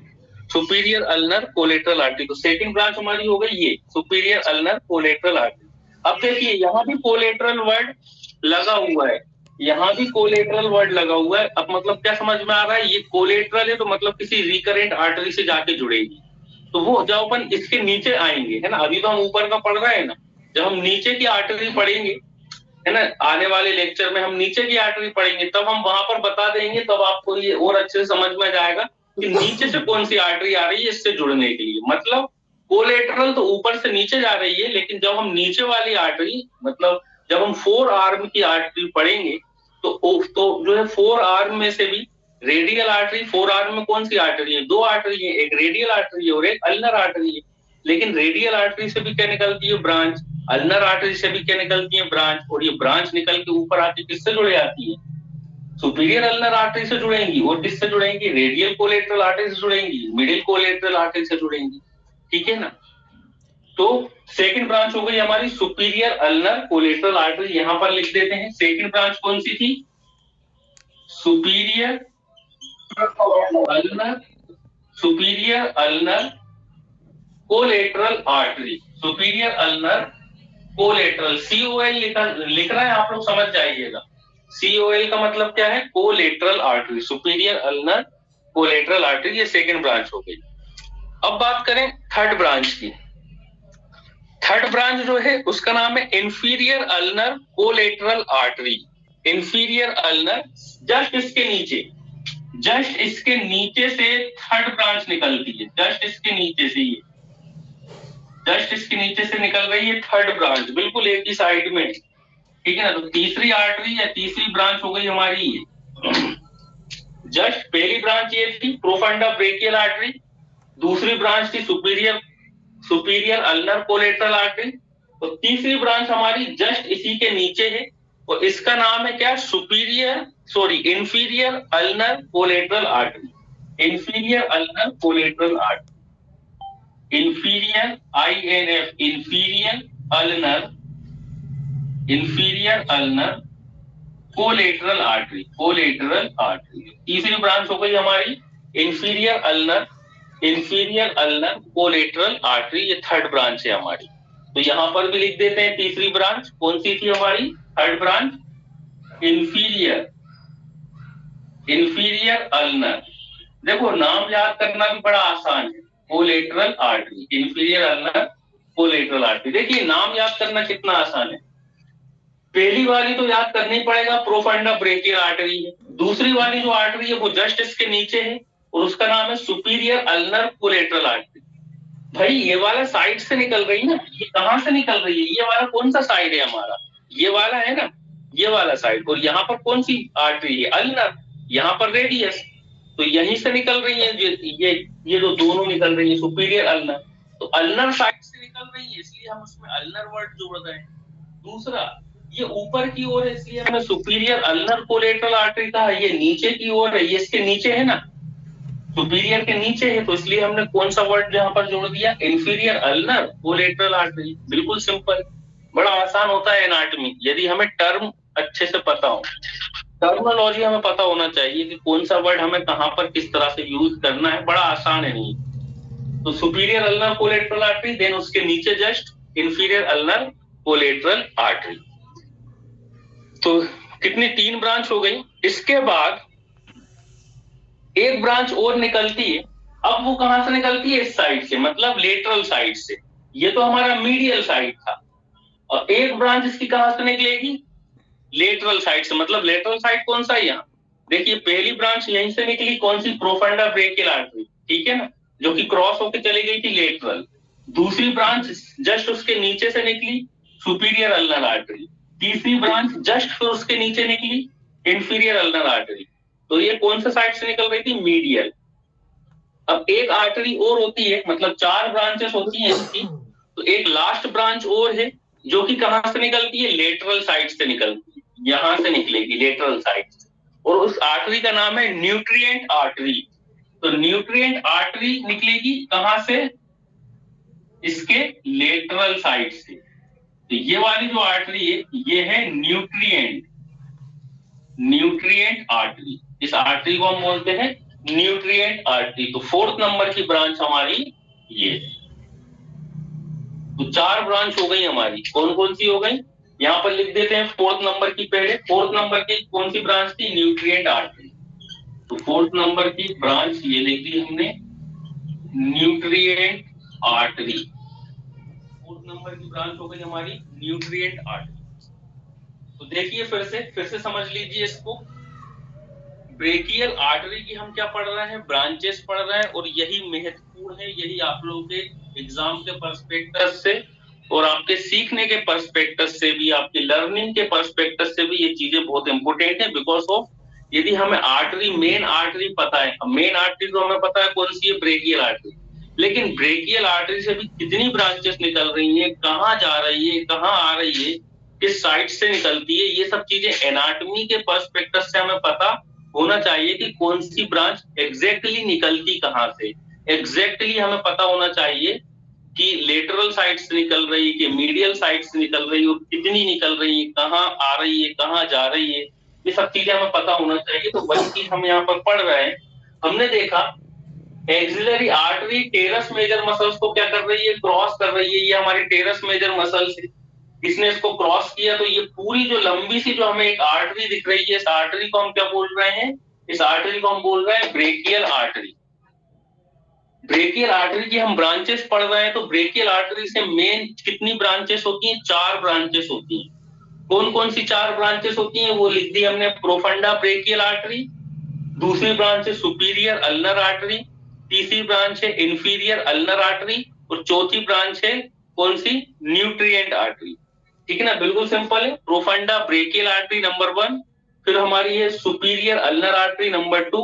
superior ulnar collateral artery. तो सेकंड ब्रांच हमारी हो गई ये सुपीरियर अल्नर कोलेटरल आर्टरी। अब देखिए यहाँ भी कोलेटरल वर्ड लगा हुआ है, यहाँ भी कोलेटरल वर्ड लगा हुआ है। अब मतलब क्या समझ में आ रहा है, ये कोलेटरल है तो मतलब किसी रिकरेंट आर्टरी से जाके जुड़ेगी। तो वो जब अपन इसके नीचे आएंगे, है ना, अभी तो हम ऊपर का पढ़ रहे हैं ना, जब हम नीचे की आर्टरी पढ़ेंगे, है ना, आने वाले लेक्चर में हम नीचे की आर्टरी पढ़ेंगे, तब हम वहां पर बता देंगे, तब आपको ये और अच्छे से समझ में जाएगा कि नीचे से कौन सी आर्टरी आ रही है इससे जुड़ने के लिए। मतलब कोलेटरल तो ऊपर से नीचे जा रही है, लेकिन जब हम नीचे वाली आर्टरी, मतलब जब हम फोर आर्म की आर्टरी पढ़ेंगे तो जो है फोर आर्म में से भी रेडियल आर्टरी, फोर आर्म में कौन सी आर्टरी है, दो आर्टरी है, एक रेडियल आर्टरी है और एक अल्नर आर्टरी है। लेकिन रेडियल आर्टरी से भी क्या निकलती है, ब्रांच, अल्नर आर्टरी से भी क्या निकलती है, ब्रांच, और ये ब्रांच निकल के ऊपर आके किससे जुड़ जाती है, सुपीरियर अल्नर आर्टरी से जुड़ेंगी, और किससे जुड़ेंगी, रेडियल कोलेटरल आर्टरी से जुड़ेंगी, मिडिल कोलेटरल आर्टरी से जुड़ेंगी, ठीक है ना। तो सेकंड ब्रांच हो गई हमारी सुपीरियर अल्नर कोलेटरल आर्टरी, यहां पर लिख देते हैं। सेकंड ब्रांच कौन सी थी, superior ulnar collateral artery, superior ulnar collateral, COL लिख रहा है आप लोग, समझ जाइएगा। COL का मतलब क्या है, collateral artery, superior ulnar collateral artery, ये सेकंड ब्रांच हो गई। अब बात करें थर्ड ब्रांच की। थर्ड ब्रांच जो है उसका नाम है inferior ulnar collateral artery. Inferior ulnar, just इसके नीचे से थर्ड ब्रांच निकलती है, जस्ट इसके नीचे से निकल रही है थर्ड ब्रांच, बिल्कुल एक ही साइड में, ठीक है ना। तो तीसरी आर्टरी या तीसरी ब्रांच हो गई हमारी ये। जस्ट पहली ब्रांच ये थी प्रोफंडा ब्रेकियल आर्टरी, दूसरी ब्रांच थी सुपीरियर अल्नर कोलेटरल आर्टरी, तो तीसरी ब्रांच हमारी जस्ट इसी के नीचे है और इसका नाम है क्या, inferior ulnar collateral artery, inferior ulnar collateral artery, inferior INF, inferior ulnar collateral artery, तीसरी ब्रांच हो गई हमारी inferior ulnar inferior ulnar collateral artery, ये थर्ड ब्रांच है हमारी। तो यहां पर भी लिख देते हैं तीसरी ब्रांच कौन सी थी हमारी, थर्ड ब्रांच इंफीरियर अल्नर। देखो नाम याद करना भी बड़ा आसान है, collateral artery, inferior ulnar collateral artery. देखिए नाम याद करना कितना आसान है। पहली वाली तो याद करनी पड़ेगा, प्रोफंडा ब्रेकियल आर्टरी है। दूसरी वाली जो आर्टरी है वो जस्ट इसके नीचे है और उसका नाम है सुपीरियर अल्नर कोलेटरल आर्टरी। भाई ये वाला साइड से निकल रही है ना, ये कहां से निकल रही है, ये वाला कौन सा साइड है हमारा, ये वाला है ना, ये वाला साइड। और यहाँ पर कौन सी आर्टरी है, अल्नर, यहाँ पर रेडियस, तो यहीं से निकल रही है। ये जो दोनों निकल रही है सुपीरियर अल्नर, तो अल्नर साइड से निकल रही है, इसलिए हम उसमें अल्नर वर्ड जोड़ रहे हैं। दूसरा, ये ऊपर की ओर है इसलिए हमने सुपीरियर अल्नर कोलेटरल आर्टरी कहा। ये नीचे की ओर है, ये इसके नीचे है ना, सुपीरियर के नीचे है, तो इसलिए हमने कौन सा वर्ड यहाँ पर जोड़ दिया, इंफीरियर अल्नर कोलेटरल आर्टरी। बिल्कुल सिंपल, बड़ा आसान होता है एनाटॉमी, यदि हमें टर्म अच्छे से पता हो, टर्मिनोलॉजी हमें पता होना चाहिए कि कौन सा वर्ड हमें कहां पर किस तरह से यूज करना है, बड़ा आसान है नहीं। तो superior ulnar collateral artery, then उसके नीचे just inferior ulnar collateral artery. तो कितनी, 3 ब्रांच हो गई। इसके बाद एक ब्रांच और निकलती है। अब वो कहां से निकलती है, इस साइड से, मतलब लेटरल साइड से। ये तो हमारा मीडियल साइड था, और एक ब्रांच इसकी कहां से निकलेगी, लेटरल साइड से। मतलब लेटरल साइड कौन सा है यहाँ, देखिए पहली ब्रांच यहीं से निकली, कौन सी, प्रोफंडा ब्रेकियल आर्टरी, ठीक है ना, जो कि क्रॉस होकर चली गई थी लेटरल। दूसरी ब्रांच जस्ट उसके नीचे से निकली, सुपीरियर अल्नर आर्टरी। तीसरी ब्रांच जस्ट फिर उसके नीचे निकली, इंफीरियर अल्नर आर्टरी। तो ये कौन सा साइड से निकल रही थी, मीडियल। अब एक आर्टरी और होती है, मतलब 4 ब्रांचेस होती हैं इसकी, तो एक लास्ट ब्रांच और है जो कि कहां से निकलती है, लेटरल साइड से निकलती है, यहां से निकलेगी लेटरल साइड से, और उस आर्टरी का नाम है न्यूट्रिएंट आर्टरी। तो न्यूट्रिएंट आर्टरी निकलेगी कहां से, इसके लेटरल साइड से। तो ये वाली जो आर्टरी है ये है न्यूट्रिएंट आर्टरी, इस आर्टरी को हम बोलते हैं न्यूट्रिएंट आर्टरी। तो 4th नंबर की ब्रांच हमारी ये है। तो 4 ब्रांच हो गई हमारी, कौन कौन सी हो गई, यहां पर लिख देते हैं 4th नंबर की। पहले 4th नंबर की कौन सी ब्रांच थी, न्यूट्रिएंट आर्टरी। तो 4th नंबर की ब्रांच ये लिख दी हमने, न्यूट्रिएंट आर्टरी। 4th नंबर की ब्रांच हो गई हमारी न्यूट्रिएंट आर्टरी। तो देखिए फिर से समझ लीजिए इसको, ब्रेकियल आर्टरी की हम क्या पढ़ रहे हैं, ब्रांचेस पढ़ रहे हैं, और यही महत्वपूर्ण है, यही आप लोगों के एग्जाम के पर्सपेक्टिव से और आपके सीखने के पर्सपेक्टिव से भी, आपके लर्निंग के पर्सपेक्टिव से भी ये चीजें बहुत इंपॉर्टेंट है। बिकॉज ऑफ, यदि हमें आर्टरी, मेन आर्टरी पता है, मेन आर्टरी तो हमें पता है कौन सी है, ब्रेकियल आर्टरी, लेकिन ब्रेकियल आर्टरी से भी कितनी ब्रांचेस निकल रही है, कहाँ जा रही है, कहाँ आ रही है, किस साइड से निकलती है, ये सब चीजें एनाटॉमी के पर्सपेक्टिव से हमें पता होना चाहिए कि कौन सी ब्रांच एग्जैक्टली निकलती कहां से। एग्जैक्टली हमें पता होना चाहिए कि लेटरल साइड से निकल रही है कि मीडियल साइड से निकल रही है, और कितनी निकल रही है, कहाँ आ रही है, कहाँ जा रही है, ये सब चीजें हमें पता होना चाहिए। तो वही चीज हम यहाँ पर पढ़ रहे हैं। हमने देखा axillary artery teres major muscles को क्या कर रही है, क्रॉस कर रही है। ये हमारी टेरस मेजर मसल्स है, इसने इसको क्रॉस किया, तो ये पूरी जो लंबी सी जो हमें एक आर्टरी दिख रही है, इस आर्टरी को हम क्या बोल रहे हैं, इस आर्टरी को हम बोल रहे हैं ब्रेकियल आर्टरी। ब्रेकियल आर्टरी की हम ब्रांचेस पढ़ रहे हैं। तो ब्रेकियल आर्टरी से मेन कितनी ब्रांचेस होती हैं, 4 ब्रांचेस होती हैं। कौन कौन सी 4 ब्रांचेस होती हैं, वो लिख दी हमने, प्रोफंडा ब्रेकियल आर्टरी, दूसरी ब्रांच है सुपीरियर अल्नर आर्टरी, तीसरी ब्रांच है इंफीरियर अल्नर आर्टरी, और चौथी ब्रांच है कौन सी, न्यूट्रिएंट आर्टरी। ठीक है ना, बिल्कुल सिंपल है। प्रोफंडा ब्रेकियल आर्टरी नंबर 1, फिर हमारी है सुपीरियर अल्नर आर्टरी नंबर 2,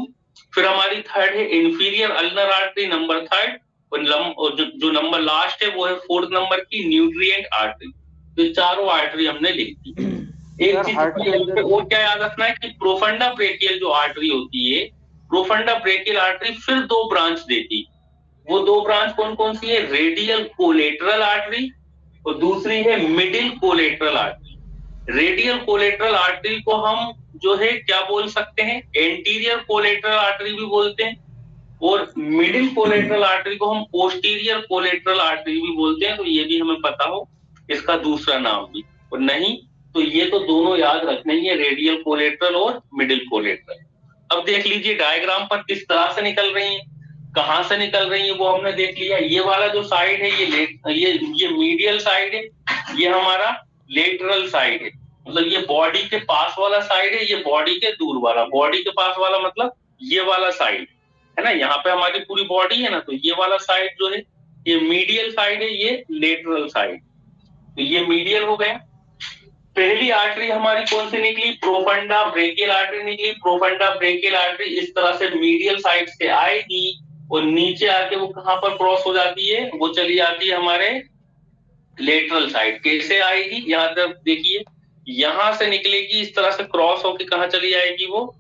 फिर हमारी थर्ड है इंफीरियर अल्नर आर्टरी नंबर 3, और जो नंबर लास्ट है वो है 4th नंबर की न्यूट्रिएंट आर्टरी। तो चारों आर्टरी हमने लिख दी। एक चीज और क्या याद रखना है कि प्रोफंडा ब्रेकियल जो आर्टरी होती है, प्रोफंडा ब्रेकियल आर्टरी फिर 2 ब्रांच देती। वो 2 ब्रांच कौन कौन सी है, रेडियल कोलेटरल आर्टरी और दूसरी है middle collateral artery. Radial collateral artery को हम जो है क्या बोल सकते हैं, एंटीरियर कोलेटरल आर्टरी भी बोलते हैं, और मिडिल कोलेटरल आर्टरी को हम पोस्टीरियर कोलेटरल आर्टरी भी बोलते हैं, तो ये भी हमें पता हो इसका दूसरा नाम भी। और नहीं तो ये तो दोनों याद रखने ही है, रेडियल कोलेटरल और मिडिल कोलेटरल। अब देख लीजिए डायग्राम पर किस तरह से निकल रही है, कहां से निकल रही है वो हमने देख लिया। ये वाला जो साइड है ये मीडियल साइड है, ये हमारा लेटरल साइड है, मतलब ये बॉडी के पास वाला साइड है, ये बॉडी के दूर वाला। बॉडी के पास वाला मतलब ये वाला साइड है ना, यहाँ पे हमारी पूरी बॉडी है ना, तो ये वाला साइड जो है ये मीडियल साइड है, ये लेटरल साइड, तो ये मीडियल हो गया। पहली आर्टरी हमारी कौन सी निकली, प्रोफंडा ब्रेकियल आर्टरी निकली। प्रोफंडा ब्रेकियल आर्टरी इस तरह से मीडियल साइड से आएगी और नीचे आके वो कहां पर क्रॉस हो जाती है, वो चली जाती है हमारे लेटरल साइड। कैसे आएगी, यहां तक देखिए, यहां से निकलेगी इस तरह से क्रॉस होके कहां चली जाएगी, वो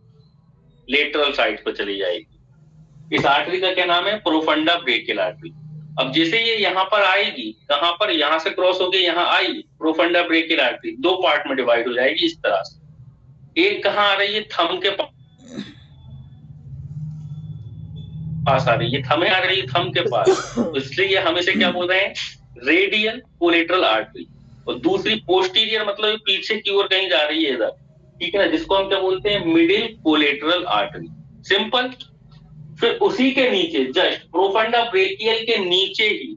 लेटरल साइड पर चली जाएगी। इस आर्टरी का क्या नाम है, प्रोफंडा ब्रेकियल आर्टरी। अब जैसे ये यहाँ पर आएगी, कहां पर, यहां से क्रॉस होके यहाँ आई, प्रोफंडा ब्रेकियल आर्टरी दो पार्ट में डिवाइड हो जाएगी इस तरह से। एक कहां आ रही है, थंब के पास आ रही है, थंब आ रही है थंब के पास, तो इसलिए हम इसे क्या बोल रहे हैं, रेडियल कोलेटरल आर्टरी। और दूसरी पोस्टीरियर मतलब पीछे की ओर कहीं जा रही है इधर, ठीक है ना, जिसको हम क्या बोलते हैं, मिडिल कोलेटरल आर्टरी। सिंपल। फिर उसी के नीचे जस्ट प्रोफंडा ब्रेकियल के नीचे ही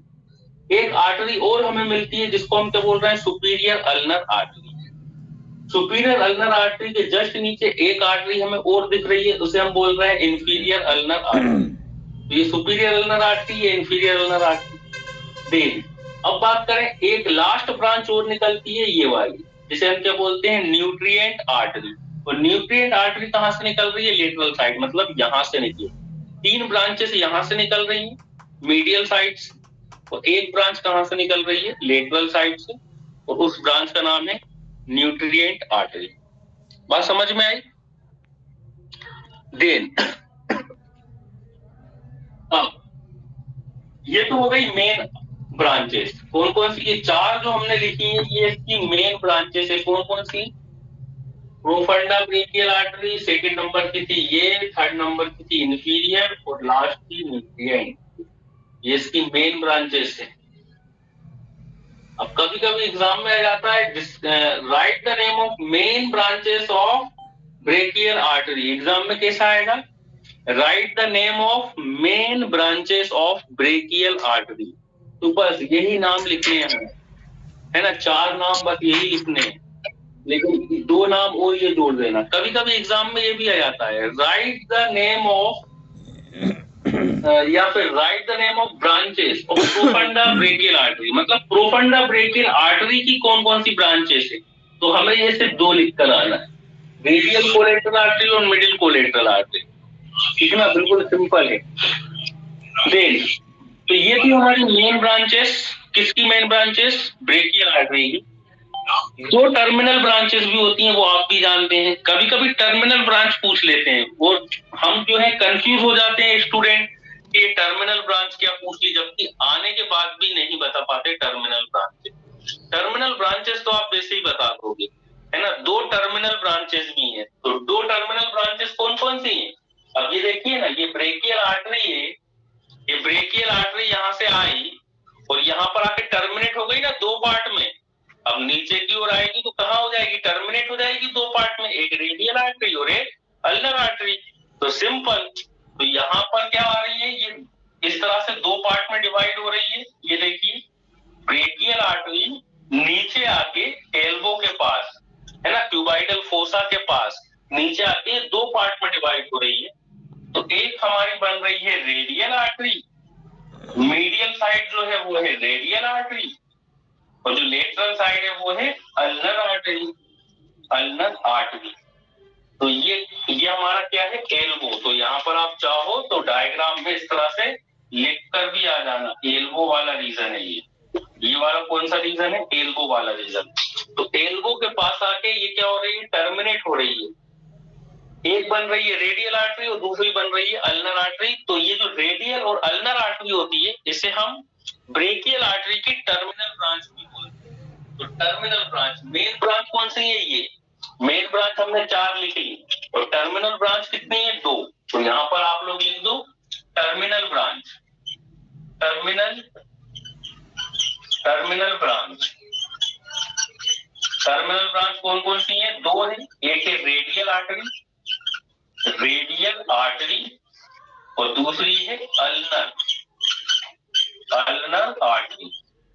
एक आर्टरी और हमें मिलती है, जिसको हम क्या बोल रहे हैं, superior ulnar artery. Superior ulnar artery के जस्ट नीचे एक आर्टरी हमें और दिख रही है, उसे हम बोल रहे हैं इंफीरियर अल्नर आर्टरी। तो ये सुपीरियर अल्नर आर्टरी, ये इंफीरियर अल्नर आर्टरी। देन अब बात करें, एक लास्ट ब्रांच और निकलती है ये वाली, जिसे हम क्या बोलते हैं, न्यूट्रिएंट आर्टरी। और न्यूट्रिएंट आर्टरी कहां से निकल रही है, लेटरल साइड, मतलब यहां से निकली। तीन ब्रांचेस यहां से निकल रही हैं मीडियल साइड से, और एक ब्रांच कहां से निकल रही है, लेटरल साइड से, और उस ब्रांच का नाम है न्यूट्रिएंट आर्टरी। बात समझ में आई। देन अब ये तो हो गई मेन ब्रांचेस। कौन कौन सी, ये चार जो हमने लिखी है ये इसकी मेन ब्रांचेस है। कौन कौन सी, profunda brachial artery, second number की थी ये, थर्ड नंबर की थी इंफीरियर, और लास्ट की न्यूट्रिएंट। ये इसकी मेन ब्रांचेस है। अब कभी कभी एग्जाम में आ जाता है, right the name of main branches of brachial artery. Exam में कैसा आएगा, right the name of main branches of brachial artery. तो बस यही नाम लिखने हैं, है ना, चार नाम बस यही लिखने हैं, लेकिन दो नाम और ये जोड़ देना। कभी कभी एग्जाम में ये भी आ जाता है, राइट द नेम ऑफ या फिर right the name of branches of profunda brachial artery, मतलब प्रोफंडा ब्रेकियल आर्टरी की कौन कौन सी ब्रांचेस है। तो हमें ये सिर्फ दो लिख कर आना है, रेडियल कोलेटरल आर्टरी और मिडिल कोलेटरल आर्टरी, ठीक है ना, बिल्कुल सिंपल है। देन तो ये थी हमारी मेन ब्रांचेस। किसकी मेन ब्रांचेस, ब्रेकियल आर्टरी की। दो टर्मिनल ब्रांचेस भी होती हैं, वो आप भी जानते हैं। कभी कभी टर्मिनल ब्रांच पूछ लेते हैं, वो हम जो है कंफ्यूज हो जाते हैं स्टूडेंट कि टर्मिनल ब्रांच क्या पूछ ली, जबकि आने के बाद भी नहीं बता पाते टर्मिनल ब्रांचेस। टर्मिनल ब्रांचेस तो आप वैसे ही बता दोगे, है ना। दो टर्मिनल ब्रांचेस भी हैं, तो दो टर्मिनल ब्रांचेस कौन कौन सी हैं। अब ये देखिए ना, ये ब्रेकियल आर्टरी है, ये ब्रेकियल आर्टरी यहाँ से आई और यहाँ पर आके टर्मिनेट हो गई ना दो पार्ट में। अब नीचे की ओर आएगी तो कहां हो जाएगी, टर्मिनेट हो जाएगी दो पार्ट में, एक रेडियल आर्टरी और एक अल्नर आर्टरी। तो सिंपल, तो यहाँ पर क्या आ रही है, ये इस तरह से दो पार्ट में डिवाइड हो रही है। ये देखिए, ब्रेकियल आर्टरी नीचे आके एल्बो के पास, है ना, क्यूबाइडल फोसा के पास नीचे आके दो पार्ट में डिवाइड हो रही है। तो एक हमारी बन रही है रेडियल आर्टरी, मीडियल साइड जो है वो है रेडियल आर्टरी, और जो लेटरल साइड है वो है अल्नर आर्टरी, अल्नर आर्टरी। तो ये हमारा क्या है, एल्बो। तो यहाँ पर आप चाहो तो डायग्राम में इस तरह से लिख कर भी आ जाना, एल्बो वाला रीजन है ये वाला कौन सा रीजन है, एल्बो वाला रीजन। तो एल्बो के पास आके ये क्या हो रही है, टर्मिनेट हो रही है। एक बन रही है रेडियल आर्टरी और दूसरी बन रही है अल्नर आर्टरी। तो ये जो रेडियल और अल्नर आर्टरी होती है, इसे हम ब्रेकियल आर्टरी की टर्मिनल ब्रांच भी बोलते हैं। तो टर्मिनल ब्रांच, मेन ब्रांच कौन सी है, ये मेन ब्रांच हमने चार लिख ली, और टर्मिनल ब्रांच कितनी है, दो। तो यहाँ पर आप लोग लिख दो टर्मिनल एक है रेडियल आर्टरी और दूसरी है अल्नर आर्टरी।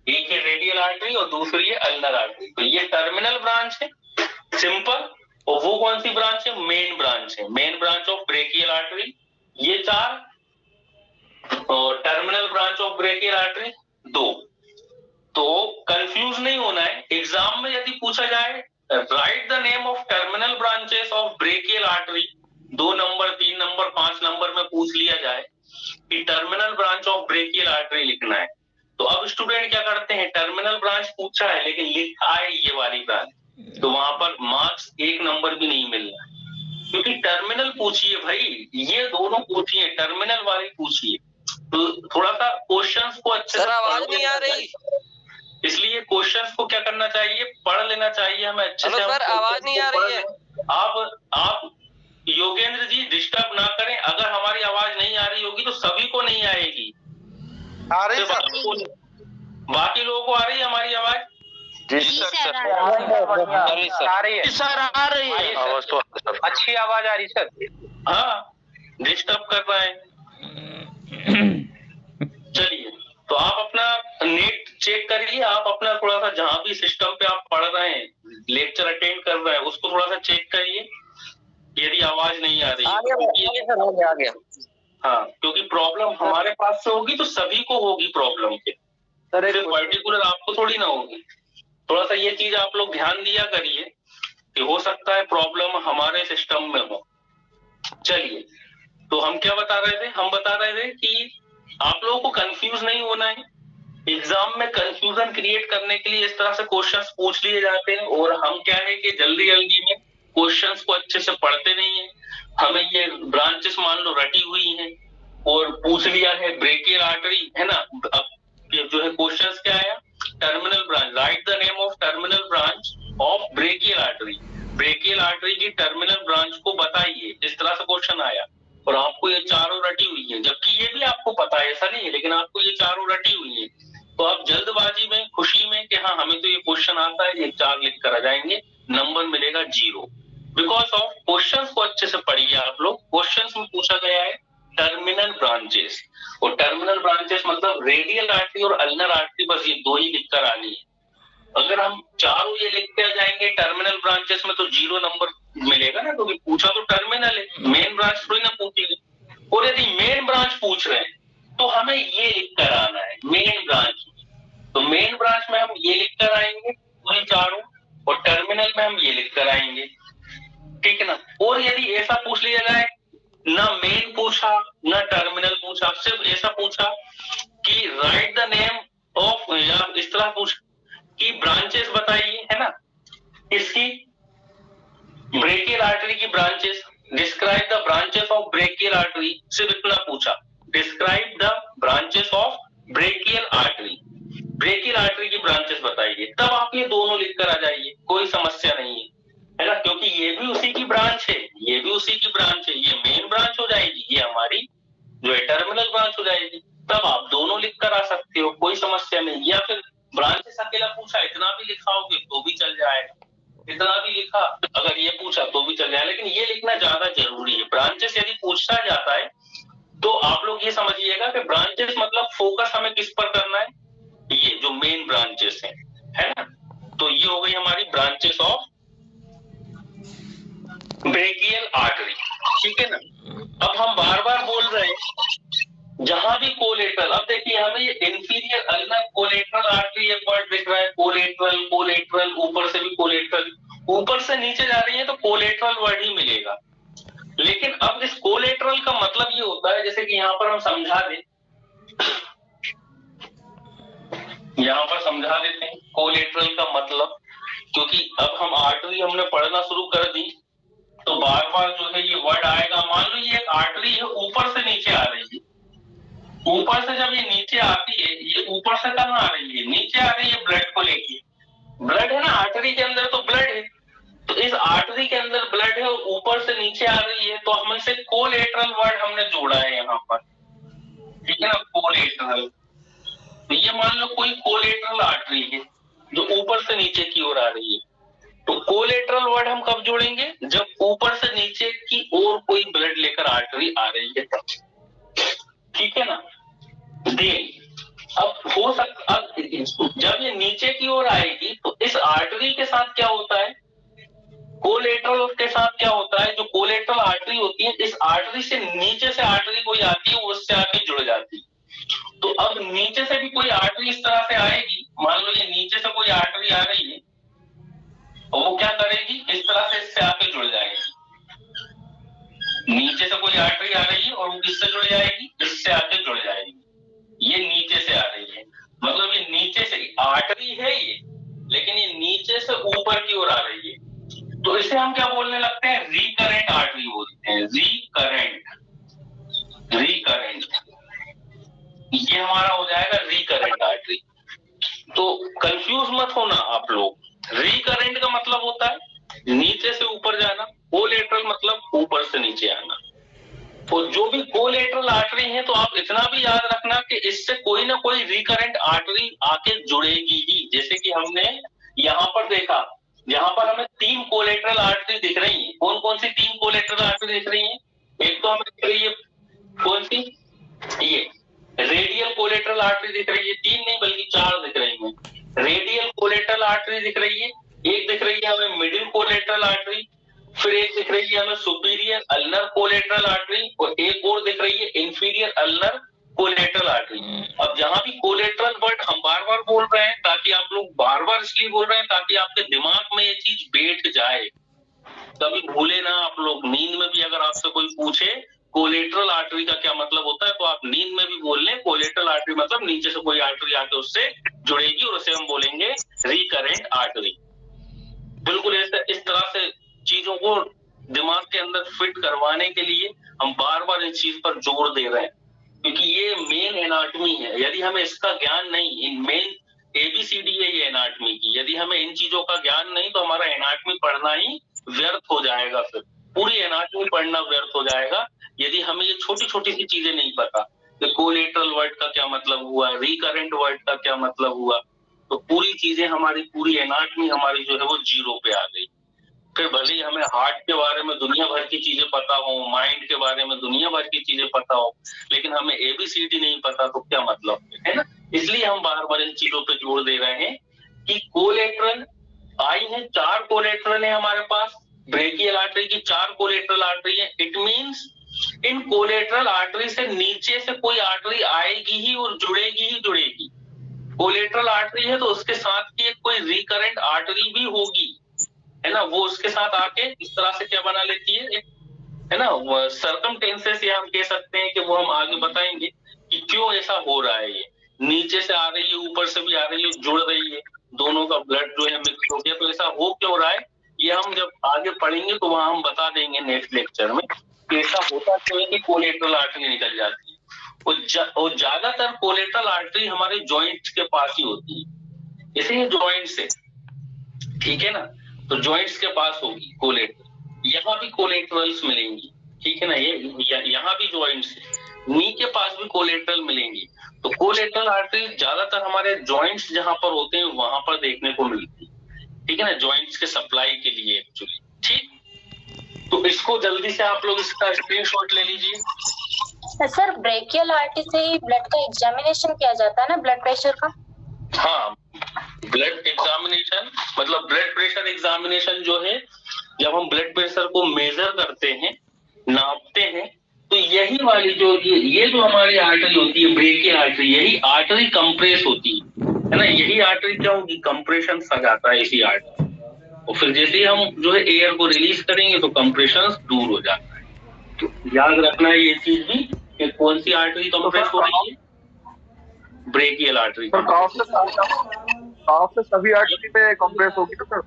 एक है रेडियल आर्टरी और दूसरी है अल्नर आर्टरी। तो ये टर्मिनल ब्रांच है सिंपल, और वो कौन सी ब्रांच है? Main branch of brachial artery. ये 4 और terminal branch of brachial artery 2। तो कंफ्यूज नहीं होना है। एग्जाम में यदि पूछा जाए right the name of terminal branches of brachial artery, 2 number 3 number 5 number में पूछ लिया जाए कि terminal branch of brachial artery लिखना है, तो अब स्टूडेंट क्या करते हैं, टर्मिनल ब्रांच पूछा है लेकिन लिखा है ये वाली ब्रांच, तो वहां पर मार्क्स 1 नंबर भी नहीं मिलना, क्योंकि टर्मिनल पूछिए भाई, ये दोनों पूछिए, टर्मिनल वाली पूछिए। तो थोड़ा सा क्वेश्चंस को अच्छे से
आवाज नहीं आ रही,
इसलिए क्वेश्चंस को क्या करना चाहिए, पढ़ लेना चाहिए हमें अच्छे से।
सर आवाज नहीं आ रही है।
आप योगेंद्र जी डिस्टर्ब ना करें, अगर हमारी आवाज नहीं आ रही होगी तो सभी को नहीं आएगी।
आ रही सर,
बाकी लोगों को आ रही है हमारी आवाज?
जी सर आ रही है सर, आ रही है
आवाज तो
अच्छी आवाज आ रही सर।
हाँ, डिस्टर्ब कर रहा है। चलिए, तो आप अपना नेट चेक करिए, आप अपना थोड़ा सा जहां भी सिस्टम पे आप पढ़ रहे हैं, लेक्चर अटेंड कर रहे हैं, उसको थोड़ा सा चेक करिए यदि आवाज नहीं आ रही है। हाँ, क्योंकि प्रॉब्लम हमारे पास से होगी तो सभी को होगी प्रॉब्लम के, सिर्फ पर्टिकुलर आपको थोड़ी ना होगी। थोड़ा सा ये चीज आप लोग ध्यान दिया करिए कि हो सकता है प्रॉब्लम हमारे सिस्टम में हो। चलिए, तो हम क्या बता रहे थे, हम बता रहे थे कि आप लोगों को कंफ्यूज नहीं होना है। एग्जाम में कंफ्यूजन क्रिएट करने के लिए इस तरह से क्वेश्चंस पूछ लिए जाते हैं, और हम क्या है कि जल्दी जल्दी में क्वेश्चंस को अच्छे से पढ़ते नहीं है। हमें ये ब्रांचेस मान लो रटी हुई हैं और पूछ लिया है ब्रेकियल आर्टरी, है ना। अब ये जो है क्वेश्चंस क्या आया, terminal branch, right the name of terminal branch of brachial artery, brachial artery की टर्मिनल ब्रांच को बताइए, इस तरह से क्वेश्चन आया। और आपको ये चारों रटी हुई है, जबकि ये भी आपको पता है, ऐसा नहीं है, लेकिन आपको ये चारों रटी हुई है। तो आप जल्दबाजी में, खुशी में कि हाँ हमें तो ये क्वेश्चन आता है, ये 4 लिख कर आ जाएंगे, नंबर मिलेगा 0, बिकॉज ऑफ क्वेश्चंस को अच्छे से पढ़िए आप लोग। क्वेश्चंस में पूछा गया है टर्मिनल ब्रांचेस, और टर्मिनल ब्रांचेस मतलब रेडियल आर्टरी और अल्नर आर्टरी, बस ये 2 ही लिखकर आनी है। अगर हम चारों ये लिखते जाएंगे टर्मिनल ब्रांचेस में तो 0 नंबर मिलेगा ना, क्योंकि पूछा तो टर्मिनल है, मेन ब्रांच थोड़ी ना पूछेगी। और यदि मेन ब्रांच पूछ रहे हैं तो हमें ये लिख कर आना है मेन ब्रांच, तो मेन ब्रांच में हम ये लिख कर आएंगे पूरी चारों, और टर्मिनल में हम ये लिख कर आएंगे, ठीक है ना। और यदि ऐसा पूछ लिया जाए, ना मेन पूछा ना टर्मिनल पूछा, सिर्फ ऐसा पूछा कि राइट द नेम ऑफ, या इस तरह पूछ कि ब्रांचेस बताइए, है ना, इसकी ब्रेकियल आर्टरी की branches, describe the branches of brachial artery, सिर्फ इतना पूछा, describe the branches of brachial artery, brachial artery की ब्रांचेस बताइए, तब आप ये दोनों लिखकर आ जाइए, कोई समस्या नहीं है ना, क्योंकि ये भी उसी की ब्रांच है, ये भी उसी की ब्रांच है, ये मेन ब्रांच हो जाएगी, ये हमारी जो है टर्मिनल ब्रांच हो जाएगी, तब आप दोनों लिखकर आ सकते हो, कोई समस्या नहीं। या फिर ब्रांचेस अकेला पूछा, इतना भी लिखाओगे तो भी चल जाएगा, इतना भी लिखा अगर ये पूछा तो भी चल जाएगा, लेकिन ये लिखना ज्यादा जरूरी है। ब्रांचेस यदि पूछा जाता है तो आप लोग ये समझिएगा कि ब्रांचेस मतलब फोकस हमें किस पर करना है, ये जो मेन ब्रांचेस हैं, है ना। तो ये हो गई हमारी ब्रांचेस ऑफ ब्रेकियल आर्टरी, ठीक है ना। अब हम बार बार बोल रहे हैं जहां भी कोलेटरल, अब देखिए हमें ये इंफीरियर अल्नर कोलेटरल आर्टरी एक वर्ड दिख रहा है, कोलेटरल, कोलेटरल, ऊपर से भी कोलेटरल, ऊपर से नीचे जा रही है तो कोलेटरल वर्ड ही मिलेगा। लेकिन अब इस कोलेटरल का मतलब ये होता है, जैसे कि यहां पर हम समझा दें, यहां पर समझा देते हैं कोलेटरल का मतलब, क्योंकि अब हम आर्टरी हमने पढ़ना शुरू कर दी तो बार बार जो है ये वर्ड आएगा। मान लो ये एक आर्टरी है, ऊपर से नीचे आ रही है, ऊपर से जब ये नीचे आती है, ये ऊपर से कहाँ आ रही है, नीचे आ रही है ब्लड को लेके, ब्लड है ना आर्टरी के अंदर, तो ब्लड है, तो इस आर्टरी के अंदर ब्लड है और ऊपर से नीचे आ रही है, तो हम इसे कोलेटरल वर्ड हमने जोड़ा है यहाँ पर, ठीक है ना, कोलेटरल। तो ये मान लो कोई कोलेटरल आर्टरी है जो ऊपर से नीचे की ओर आ रही है, तो कोलेटरल वर्ड हम कब जोड़ेंगे? जब ऊपर से नीचे की ओर कोई ब्लड लेकर आर्टरी आ रही है तब, ठीक है ना। अब हो सकता, अब जब ये नीचे की ओर आएगी तो इस आर्टरी के साथ क्या होता है, कोलेटरल के साथ क्या होता है, जो कोलेटरल आर्टरी होती है, इस आर्टरी से नीचे से आर्टरी कोई आती है, वो उससे आके जुड़ जाती है। तो अब नीचे से भी कोई आर्टरी इस तरह से आएगी, मान लो ये नीचे से कोई आर्टरी आ रही है, और वो क्या करेगी, इस तरह से इससे आके जुड़ जाएगी। नीचे से कोई आर्टरी आ रही है और वो किससे जुड़ जाएगी, इससे आके जुड़ जाएगी। ये नीचे से आ रही है, मतलब ये नीचे से आर्टरी है ये, लेकिन ये नीचे से ऊपर की ओर आ रही है, तो इसे हम क्या बोलने लगते हैं, रिकरेंट आर्टरी बोलते हैं। रिकरेंट ये हमारा हो जाएगा रिकरेंट आर्टरी। तो कंफ्यूज मत होना आप लोग, रिकरेंट का मतलब होता है नीचे से ऊपर जाना, कोलेटरल मतलब ऊपर से नीचे आना। तो जो भी कोलेटरल आर्टरी है, तो आप इतना भी याद रखना कि इससे कोई ना कोई रिकरेंट आर्टरी आके जुड़ेगी ही। जैसे कि हमने यहाँ पर देखा, यहाँ पर हमें 3 कोलेटरल आर्टरी दिख रही है। कौन कौन सी 3 कोलेटरल आर्टरी दिख रही है? एक तो हमें दिख रही है कौन सी, ये रेडियल कोलेटरल आर्टरी दिख रही है, 3 नहीं बल्कि 4 दिख रही है। रेडियल कोलेटरल आर्टरी दिख रही है, एक दिख रही है हमें मिडिल कोलेटरल आर्टरी, फिर एक दिख रही है हमें सुपीरियर अल्नर कोलेटरल आर्टरी, और एक और दिख रही है इंफीरियर अल्नर कोलेटरल आर्टरी। अब जहां भी कोलेटरल वर्ड हम बार बार बोल रहे हैं, ताकि आप लोग बार बार इसलिए बोल रहे हैं ताकि आपके दिमाग में ये चीज बैठ जाए, कभी भूले ना आप लोग। नींद में भी अगर आपसे कोई पूछे कोलेटरल आर्टरी का क्या मतलब होता है, तो आप नींद में भी बोल लें कोलेटरल आर्टरी मतलब नीचे से कोई आर्टरी आके उससे जुड़ेगी, और उसे हम बोलेंगे रिकरेंट आर्टरी। बिल्कुल इस तरह से चीजों को दिमाग के अंदर फिट करवाने के लिए हम बार बार इस चीज पर जोर दे रहे हैं, क्योंकि ये मेन एनाटॉमी है। यदि हमें इसका ज्ञान नहीं, इन मेन एबीसीडी है ये एनाटॉमी की, यदि हमें इन चीजों का ज्ञान नहीं तो हमारा एनाटॉमी पढ़ना ही व्यर्थ हो जाएगा। फिर पूरी एनाटॉमी पढ़ना व्यर्थ हो जाएगा यदि हमें ये छोटी छोटी सी चीजें नहीं पता कि कोलेटरल वर्ड का क्या मतलब हुआ, रिकरेंट वर्ड का क्या मतलब हुआ, तो पूरी चीजें हमारी, पूरी एनाटॉमी हमारी जो है वो जीरो पे आ गई। फिर भले ही हमें हार्ट के बारे में दुनिया भर की चीजें पता हो, माइंड के बारे में दुनिया भर की चीजें पता हो, लेकिन हमें एबीसीडी नहीं पता तो क्या मतलब है ना। इसलिए हम बार बार इन चीजों पे जोर दे रहे हैं कि कोलेटरल आई है, 4 कोलेटरल है हमारे पास, ब्रेकियल आर्टरी की 4 कोलेटरल आर्टरी है। It means in collateral artery से नीचे से कोई आर्टरी आएगी ही और जुड़ेगी ही जुड़ेगी। कोलेटरल आर्टरी है तो उसके साथ की एक कोई रिकरेंट आर्टरी भी होगी, है ना, वो उसके साथ आके इस तरह से क्या बना लेती है, है ना, सर्कमटेंसेस, या हम कह सकते हैं कि वो हम आगे बताएंगे कि क्यों ऐसा हो रहा है। ये नीचे से आ रही है, ऊपर से भी आ रही है, जुड़ रही है, दोनों का ब्लड जो है मिक्स हो गया, तो ऐसा हो क्यों रहा है ये हम जब आगे पढ़ेंगे तो वहां हम बता देंगे नेक्स्ट लेक्चर में कि ऐसा होता क्यों है कि कोलेटरल आर्टरी निकल जाती है। और ज्यादातर कोलेटरल आर्टरी हमारे जॉइंट्स के पास ही होती है, जैसे ये जॉइंट्स है, ठीक है ना, तो जॉइंट्स के पास होगी कोलेटरल, यहाँ भी कोलेटरल्स मिलेंगी, ठीक है ना, ये यहाँ भी जॉइंट्स है, नी के पास भी कोलेटरल मिलेंगी। तो कोलेटरल आर्टरी ज्यादातर हमारे जॉइंट्स जहां पर होते हैं वहां पर देखने को मिलती है, ठीक है ना, जॉइंट्स के सप्लाई के लिए एक्चुअली। ठीक, तो इसको जल्दी से आप लोग इसका स्क्रीनशॉट ले लीजिए।
सर ब्रेकियल आर्टरी से ही ब्लड का एग्जामिनेशन किया जाता है ना, ब्लड प्रेशर का?
हाँ, ब्लड एग्जामिनेशन मतलब ब्लड प्रेशर एग्जामिनेशन जो है, जब हम ब्लड प्रेशर को मेजर करते हैं, नापते हैं, तो यही वाली जो ये जो हमारी आर्टरी होती है ब्रेकियल आर्टरी, यही आर्टरी कंप्रेस होती है ना, यही आर्टरी क्या होगी, कंप्रेशन सा जाता है इसी आर्टरी, और फिर जैसे ही हम जो है एयर को रिलीज करेंगे तो कंप्रेशन दूर हो जाता है। तो याद रखना है ये चीज भी कि कौन सी आर्टरी कंप्रेस हो रही है, ब्रेकियल आर्टरी।
काफ से सभी आर्टरी पे कंप्रेस होगी तो सर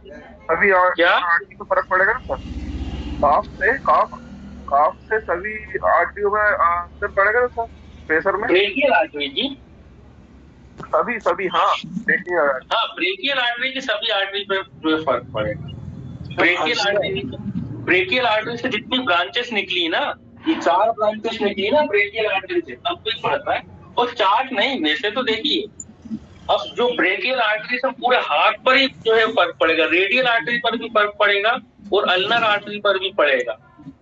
सभी आर्टरी को फर्क पड़ेगा ना सर? काफ से सभी आर्टरियों में असर पड़ेगा ना सर प्रेशर में?
ब्रेकियल आर्टरी जी,
सभी हाँ
ब्रेकियल आर्टरी की सभी आर्टरी पे जो फर्क पड़ेगा। ब्रेकियल आर्टरी से जितनी ब्रांचेस निकली ना, ये 4 ब्रांचेस निकली ना ब्रेकियल आर्टरी से, तब कोई पड़ता है। और 4 नहीं, वैसे तो देखिए अब जो ब्रेकियल आर्टरी से पूरे हाथ पर ही जो है फर्क पड़ेगा, रेडियल आर्टरी पर भी फर्क पड़ेगा और अल्नर आर्टरी पर भी पड़ेगा,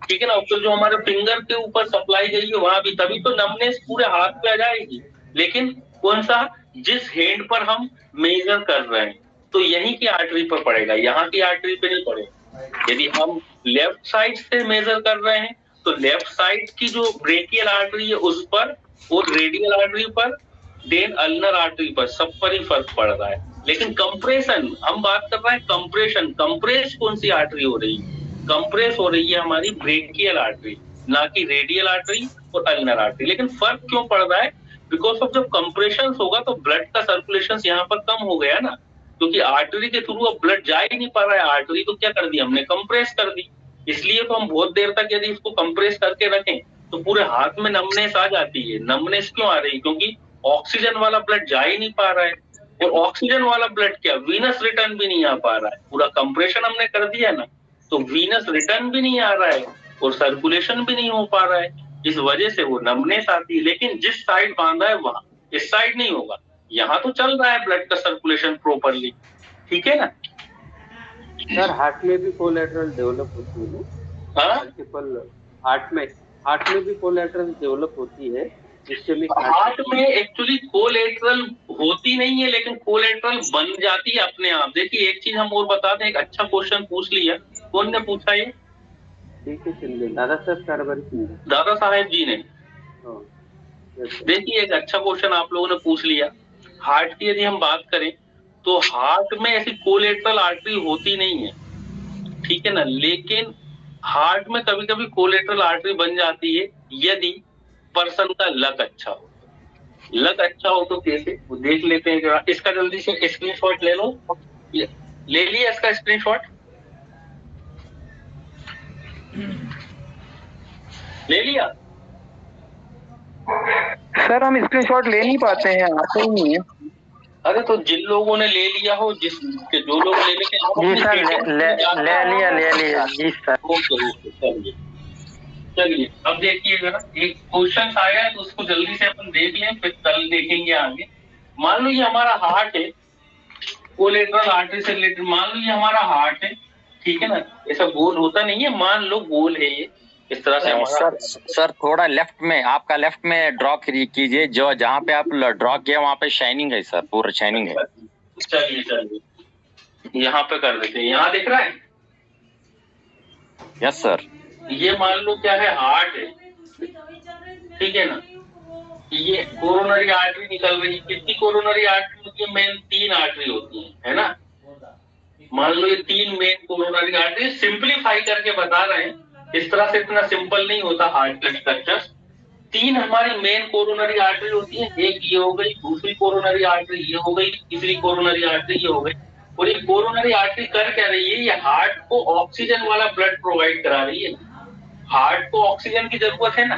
ठीक है ना। फिर जो हमारे फिंगर के ऊपर सप्लाई गई है वहां भी, तभी तो नमनेस पूरे हाथ पे आ जाएगी। लेकिन कौन सा, जिस हैंड पर हम मेजर कर रहे हैं, तो यहीं की आर्टरी पर पड़ेगा, यहाँ की आर्टरी पे नहीं पड़ेगा। यदि हम लेफ्ट साइड से मेजर कर रहे हैं तो लेफ्ट साइड की जो ब्रेकियल आर्टरी है उस पर, और रेडियल आर्टरी पर, देन अल्नर आर्टरी पर, सब पर ही फर्क पड़ रहा है। लेकिन कंप्रेशन, हम बात कर रहे हैं कंप्रेशन, कंप्रेस कौन सी आर्टरी हो रही है? कंप्रेस हो रही है हमारी ब्रेकियल आर्टरी, ना कि रेडियल आर्टरी और अल्नर आर्टरी। लेकिन फर्क क्यों पड़ रहा है? बिकॉज ऑफ जब कंप्रेशन होगा तो ब्लड का सर्कुलेशन यहाँ पर कम हो गया ना, क्योंकि आर्टरी के थ्रू अब ब्लड जा ही नहीं पा रहा है। आर्टरी तो क्या कर दी हमने, कंप्रेस कर दी। इसलिए तो हम बहुत देर तक यदि इसको कंप्रेस करके रखें तो पूरे हाथ में नमनेस आ जाती है। नमनेस क्यों आ रही है? क्योंकि ऑक्सीजन वाला ब्लड जा ही नहीं पा रहा है, और ऑक्सीजन वाला ब्लड क्या, वीनस रिटर्न भी नहीं आ पा रहा है। पूरा कंप्रेशन हमने कर दिया ना, तो वीनस रिटर्न भी नहीं आ रहा है और सर्कुलेशन भी नहीं हो पा रहा है, इस वजह से वो नमनेस आती है। लेकिन जिस साइड बांधा है वहां, इस साइड नहीं होगा, यहाँ तो चल रहा है ब्लड का सर्कुलेशन प्रॉपरली, ठीक है ना।
सर हार्ट में भी कोलैटरल डेवलप होती है ना?
हाँ,
मल्टीपल हार्ट में भी कोलैटरल डेवलप होती है, जिससे भी
हार्ट में एक्चुअली कोलैटरल होती नहीं है, लेकिन कोलैटरल बन जाती है अपने आप। देखिए एक चीज हम और बता दें, एक अच्छा क्वेश्चन पूछ लिया, कौन ने पूछा ये?
दादा साहब कारभारी शिंदे,
दादा साहेब जी ने। देखिए एक अच्छा क्वेश्चन आप लोगों ने पूछ लिया। हार्ट की यदि हम बात करें तो हार्ट में ऐसी कोलैटरल आर्टरी होती नहीं है, ठीक है ना। लेकिन हार्ट में कभी कभी कोलैटरल आर्टरी बन जाती है यदि पर्सन का लक अच्छा हो। लक अच्छा हो तो कैसे, वो देख लेते हैं जरा। इसका जल्दी से स्क्रीनशॉट ले लो, ले लिया इसका स्क्रीनशॉट, ले लिया?
सर हम स्क्रीनशॉट ले नहीं पाते हैं, आते ही नहीं है।
अरे तो जिन लोगों ने ले लिया हो, जो लोग ले लेके
जी सर ले लिया जी सर।
चलिए चलिए, अब देखिएगा एक क्वेश्चन आया है तो उसको जल्दी से अपन देख लें, फिर कल देखेंगे आगे। मान लो ये हमारा हार्ट है, कोलैटरल आर्टरी से रिलेटेड, मान लो ये हमारा हार्ट है, ठीक है ना। ऐसा गोल होता नहीं है, मान लो गोल है ये, इस तरह से।
सर थोड़ा लेफ्ट में, आपका लेफ्ट में ड्रॉ कीजिए, जो जहाँ पे आप ड्रॉ किया वहाँ पे शाइनिंग है सर, पूरा शाइनिंग है।
चलिए चलिए यहाँ पे कर देते हैं, यहाँ दिख रहा है?
Yes sir.
ये मान लो क्या है, हार्ट है, ठीक है ना। ये कोरोनरी आर्टरी निकल रही है। कितनी कोरोनरी आर्टरी होती है? मेन 3 आर्टरी होती है ना। मान लो ये 3 मेन कोरोनरी आर्टरी, सिंपलीफाई करके बता रहे हैं, इस तरह से इतना सिंपल नहीं होता हार्ट का स्ट्रक्चर। 3 हमारी मेन कोरोनरी आर्टरी होती है, एक ये हो गई, दूसरी कोरोनरी आर्टरी ये हो गई, तीसरी कोरोनरी आर्टरी ये हो गई। और ये कोरोनरी आर्टरी कर क्या रही है? ये हार्ट को ऑक्सीजन वाला ब्लड प्रोवाइड करा रही है। हार्ट को ऑक्सीजन की जरूरत है ना,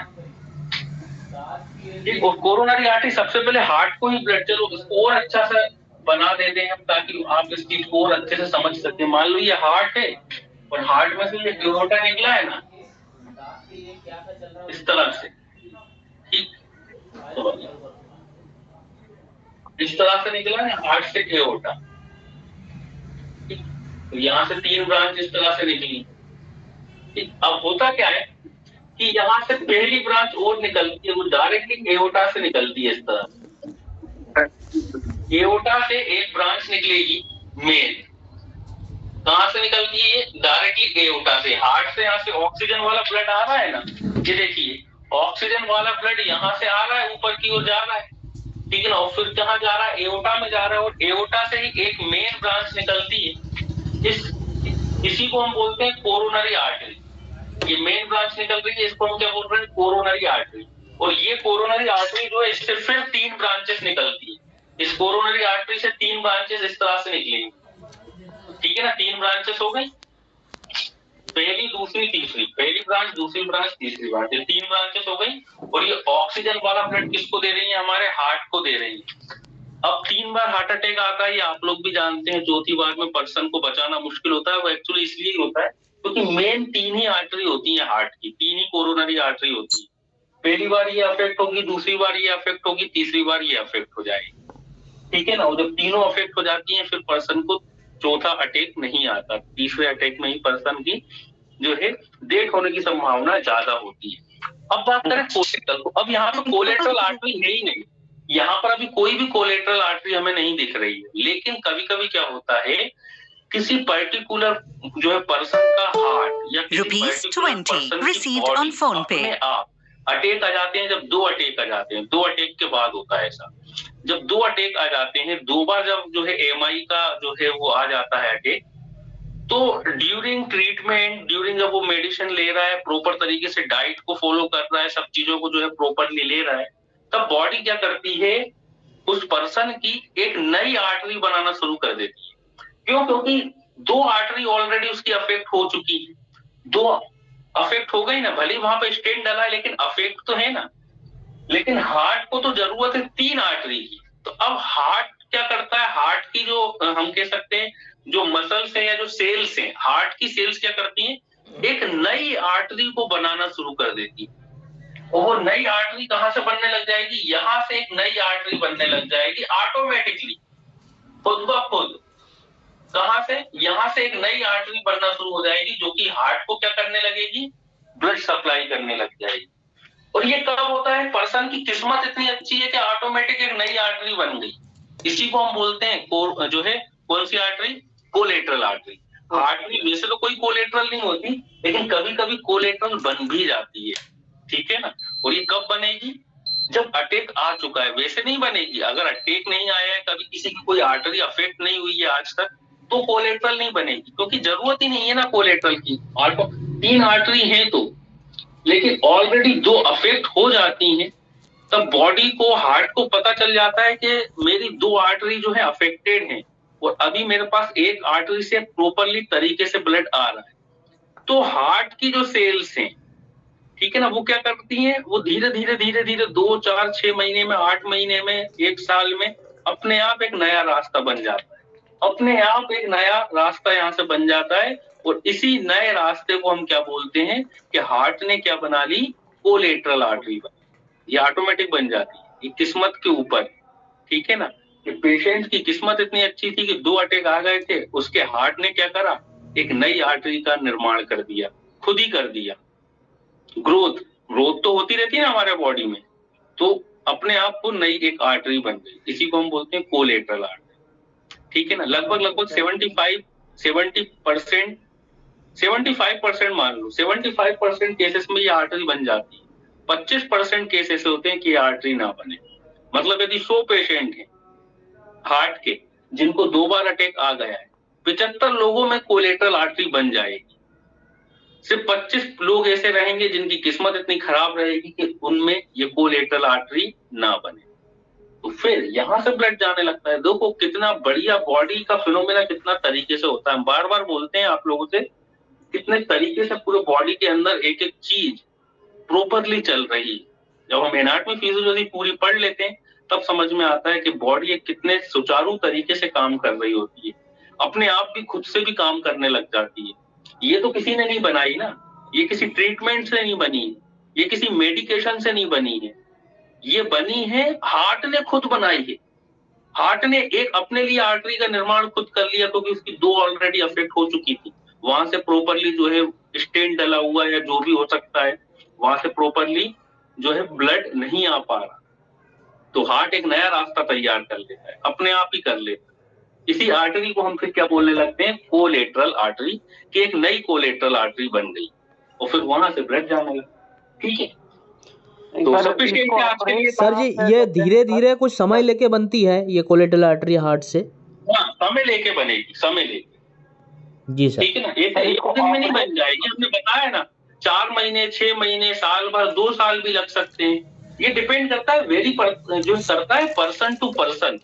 और कोरोनरी आर्टरी सबसे पहले हार्ट को ही ब्लड, चलो इसको और अच्छा से बना देते हैं ताकि आप इस चीज को और अच्छे से समझ सकते हैं। मान लो ये हार्ट है और हार्ट में से ये एओर्टा निकला है ना, इस तरह से, ठीक, तो इस तरह से निकला है हार्ट से एओर्टा, तो यहाँ से 3 ब्रांच इस तरह से निकली। अब होता क्या है कि यहाँ से पहली ब्रांच और निकलती है, वो डायरेक्टली एओर्टा से निकलती है इस तरह। एओर्टा से एक ब्रांच निकलेगी मेन, कहां से निकलती है? डायरेक्टली एओर्टा से। हार्ट से यहाँ से ऑक्सीजन वाला ब्लड आ रहा है ना, ये देखिए ऑक्सीजन वाला ब्लड यहाँ से आ रहा है, ऊपर की ओर जा रहा है, ठीक है ना। और फिर कहाँ जा रहा है? एओर्टा में जा रहा है, और एओर्टा से ही एक मेन ब्रांच निकलती है। इसी को हम बोलते हैं कोरोनरी आर्टरी। ये मेन ब्रांच निकल रही है, इसको हम क्या बोल रहे हैं? Coronary artery. और ये कोरोनरी आर्टरी जो है, इससे फिर 3 ब्रांचेस निकलती है। इस कोरोनरी आर्टरी से 3 ब्रांचेस इस तरह से निकलेंगी, ठीक है ना। 3 ब्रांचेस हो गई, पहली, दूसरी, तीसरी, पहली ब्रांच, दूसरी ब्रांच, तीसरी ब्रांच, 3 ब्रांचेस हो गई। और ये ऑक्सीजन वाला ब्लड किसको दे रही है? हमारे हार्ट को दे रही है। अब 3 बार हार्ट अटैक आता है, ये आप लोग भी जानते हैं। चौथी बार में पर्सन को बचाना मुश्किल होता है। वो एक्चुअली इसलिए होता है क्योंकि मेन 3 ही आर्टरी होती है हार्ट की, 3 ही कोरोनरी आर्टरी होती है। पहली बार ये अफेक्ट होगी, दूसरी बार ये अफेक्ट होगी, तीसरी बार ये अफेक्ट हो जाएगी, ठीक है ना। और जब तीनों अफेक्ट हो जाती हैं फिर पर्सन को चौथा अटैक नहीं आता, तीसरे अटैक में ही पर्सन की जो है डेथ होने की संभावना ज्यादा होती है। अब बात करें कोलेट्रल को, अब यहाँ पे कोलेट्रल आर्टरी है ही नहीं, यहाँ पर अभी कोई भी कोलेट्रल आर्टरी हमें नहीं दिख रही है। लेकिन कभी कभी क्या होता है, किसी पर्टिकुलर जो है पर्सन का हार्ट या किसी पर्टिकुलर पर्सन की बॉडी आप अटैक आ जाते हैं। जब 2 अटैक आ जाते हैं, 2 अटैक के बाद होता है ऐसा, जब 2 अटैक आ जाते हैं, 2 बार जब जो है एमआई का जो है वो आ जाता है अटैक, तो ड्यूरिंग ट्रीटमेंट, ड्यूरिंग जब वो मेडिसिन ले रहा है, प्रॉपर तरीके से डाइट को फॉलो कर रहा है, सब चीजों को जो है प्रॉपरली ले रहा है, तब बॉडी क्या करती है, उस पर्सन की एक नई आर्टरी बनाना शुरू कर देती है। क्यों? क्योंकि 2 आर्टरी ऑलरेडी उसकी अफेक्ट हो चुकी है, 2 अफेक्ट हो गई ना, भले वहां पे स्टेंट डाला है लेकिन अफेक्ट तो है ना। लेकिन हार्ट को तो जरूरत है 3 आर्टरी की। तो अब हार्ट क्या करता है, हार्ट की जो हम कह सकते हैं जो मसल्स है या जो सेल्स हैं, हार्ट की सेल्स क्या करती हैं, एक नई आर्टरी को बनाना शुरू कर देती है। और वो नई आर्टरी कहां से बनने लग जाएगी, यहां से एक नई आर्टरी बनने लग जाएगी ऑटोमेटिकली, खुद ब खुद। कहां से? यहां से एक नई आर्टरी बनना शुरू हो जाएगी जो कि हार्ट को क्या करने लगेगी, ब्लड सप्लाई करने लग जाएगी। और ये कब होता है, पर्सन की किस्मत इतनी अच्छी है कि ऑटोमेटिक एक नई आर्टरी बन गई। इसी को हम बोलते हैं जो है कौन सी आर्टरी, कोलेट्रल आर्टरी। आर्टरी वैसे तो कोई कोलेट्रल नहीं होती, लेकिन कभी कभी कोलेट्रल बन भी जाती है, ठीक है ना। और ये कब बनेगी, जब अटैक आ चुका है। वैसे नहीं बनेगी, अगर अटैक नहीं आया है, कभी किसी की कोई आर्टरी अफेक्ट नहीं हुई है आज तक, तो कोलेट्रल नहीं बनेगी, क्योंकि जरूरत ही नहीं है ना कोलेट्रल की। 3 आर्टरी है तो, लेकिन ऑलरेडी 2 अफेक्ट हो जाती हैं, तब बॉडी को, हार्ट को पता चल जाता है कि मेरी 2 आर्टरी जो है अफेक्टेड हैं और अभी मेरे पास एक आर्टरी से प्रॉपरली तरीके से ब्लड आ रहा है। तो हार्ट की जो सेल्स हैं, ठीक है ना, वो क्या करती हैं, वो धीरे धीरे धीरे धीरे 2, 4, 6 महीने में, 8 महीने में, 1 साल में अपने आप एक नया रास्ता बन जाता है। अपने आप एक नया रास्ता यहाँ से बन जाता है। और इसी नए रास्ते को हम क्या बोलते हैं कि हार्ट ने क्या बना ली, कोलेट्रल आर्टरी बना। ये ऑटोमेटिक बन जाती है, ये किस्मत के ऊपर, ठीक है ना। कि पेशेंट की किस्मत इतनी अच्छी थी कि 2 अटैक आ गए थे, उसके हार्ट ने क्या करा, एक नई आर्टरी का निर्माण कर दिया, खुद ही कर दिया। ग्रोथ तो होती रहती है ना हमारे बॉडी में, तो अपने आप को नई एक आर्टरी बन गई। इसी को हम बोलते हैं कोलेट्रल आर्टरी, ठीक है ना। लगभग 75% मान लो, 75% केसेस में ये आर्टरी बन जाती है। 25% केस ऐसे होते हैं कि ये आर्टरी ना बने। मतलब यदि 100 पेशेंट हैं हार्ट के जिनको 2 बार अटैक आ गया है, 75 लोगों में कोलेट्रल आर्टरी बन जाएगी। सिर्फ 25 लोग ऐसे रहेंगे जिनकी किस्मत इतनी खराब रहेगी कि उनमें ये कोलेट्रल आर्टरी ना बने। तो फिर यहां से ब्लड जाने लगता है। देखो कितना बढ़िया बॉडी का फिनोमेना कितना तरीके से होता है। हम बार बार बोलते हैं आप लोगों से, कितने तरीके से पूरे बॉडी के अंदर एक एक चीज प्रॉपरली चल रही है। जब हम एनाटॉमी फिजियोलॉजी पूरी पढ़ लेते हैं तब समझ में आता है कि बॉडी एक कितने सुचारू तरीके से काम कर रही होती है, अपने आप भी खुद से भी काम करने लग जाती है। ये तो किसी ने नहीं बनाई ना, ये किसी ट्रीटमेंट से नहीं बनी, ये किसी मेडिकेशन से नहीं बनी है, ये बनी है हार्ट ने खुद बनाई है। हार्ट ने एक अपने लिए आर्टरी का निर्माण खुद कर लिया क्योंकि उसकी 2 ऑलरेडी अफेक्ट हो चुकी थी। वहां से प्रॉपरली जो है स्टेंट डला हुआ या जो भी हो सकता है, वहां से प्रॉपरली जो है ब्लड नहीं आ पा रहा, तो हार्ट एक नया रास्ता तैयार कर लेता है, अपने आप ही कर लेता है। इसी आर्टरी को हम फिर क्या बोलने लगते हैं, कोलेट्रल आर्टरी, कि एक नई कोलेट्रल आर्टरी बन गई और फिर वहां से ब्लड जाने लगा। ठीक है, तो
सर जी ये धीरे धीरे कुछ समय लेके बनती है ये कोलेट्रल आर्टरी हार्ट से?
हाँ, समय लेके बनेगी, समय लेके। जी सर, ठीक है ना, एक दिन में नहीं बन जाएगी। हमने बताया ना 4 महीने, 6 महीने, साल भर, 2 साल भी लग सकते हैं। ये डिपेंड करता है, जो करता है पर्सन टू पर्सन,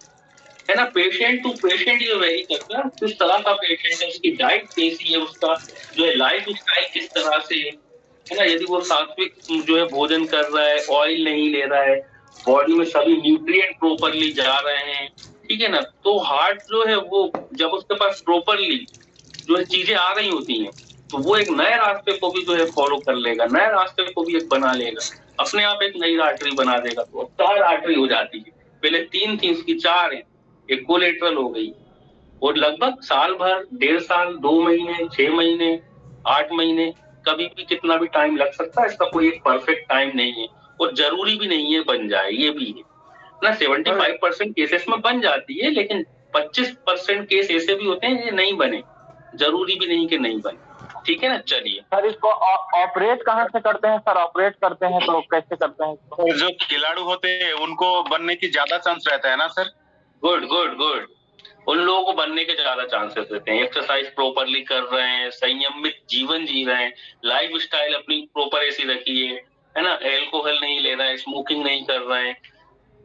है ना, पेशेंट टू पेशेंट ये वेरी करता है। किस तरह का पेशेंट है, उसकी डाइट कैसी है, उसका जो है लाइफ स्टाइल किस तरह से है ना। यदि वो सात्विक जो है भोजन कर रहा है, ऑयल नहीं ले रहा है, बॉडी में सभी न्यूट्रिएंट प्रॉपरली जा रहे हैं, ठीक है ना, तो हार्ट जो है वो जब उसके पास प्रॉपरली जो है चीजें आ रही होती हैं तो वो एक नए रास्ते को भी जो है फॉलो कर लेगा, नए रास्ते को भी एक बना लेगा, अपने आप एक नई आर्टरी बना देगा। तो 4 आर्टरी हो जाती है, पहले 3 थी उसकी 4 है, एक कोलेटरल हो गई, और लगभग साल भर, 1.5 साल, 2 महीने, 6 महीने, 8 महीने, कभी भी कितना भी टाइम लग सकता है। इसका कोई एक परफेक्ट टाइम नहीं है, और जरूरी भी नहीं है बन जाए, ये भी है ना। 75% केसेस में बन जाती है, लेकिन 25% केस ऐसे भी होते हैं ये नहीं बने, जरूरी भी नहीं कि नहीं बने। ठीक है ना। चलिए
सर, इसको ऑपरेट कहाँ से करते हैं सर? ऑपरेट करते हैं तो कैसे करते हैं?
तो जो खिलाड़ू होते हैं उनको बनने की ज्यादा चांस रहता है ना सर?
Good good good. उन लोगों को बनने के ज्यादा चांसेस रहते हैं। एक्सरसाइज प्रॉपरली कर रहे हैं, संयमित जीवन जी रहे हैं, लाइफ स्टाइल अपनी प्रॉपर ऐसी रखी है ना, एल्कोहल नहीं ले रहे हैं, स्मोकिंग नहीं कर रहे हैं,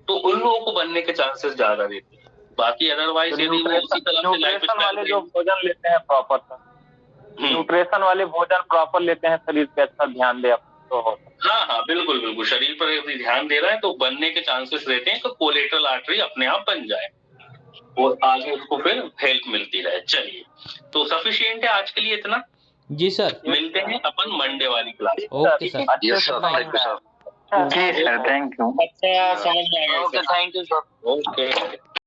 तो उन लोगों को बनने के चांसेस ज्यादा रहते हैं। बाकी अदरवाइज यदि वो उसी तरह से लाइफ
वाले जो भोजन लेते हैं प्रॉपर, न्यूट्रिशन वाले भोजन प्रॉपर लेते हैं, शरीर पे अच्छा ध्यान दे तो हो।
हाँ, बिल्कुल बिल्कुल, शरीर पर यदि ध्यान दे रहा है तो बनने के चांसेस रहते हैं, तो कोलेटरल आर्टरी अपने आप बन जाए और आगे उसको फिर हेल्प मिलती रहे। चलिए, तो सफिशिएंट है आज के लिए इतना।
जी सर,
मिलते हैं अपन मंडे वाली class.
Okay sir.
Yes sir, thank you sir.
जी सर, थैंक यू।
अच्छा, समझ में आ गया।
Okay, thank you sir.
Okay.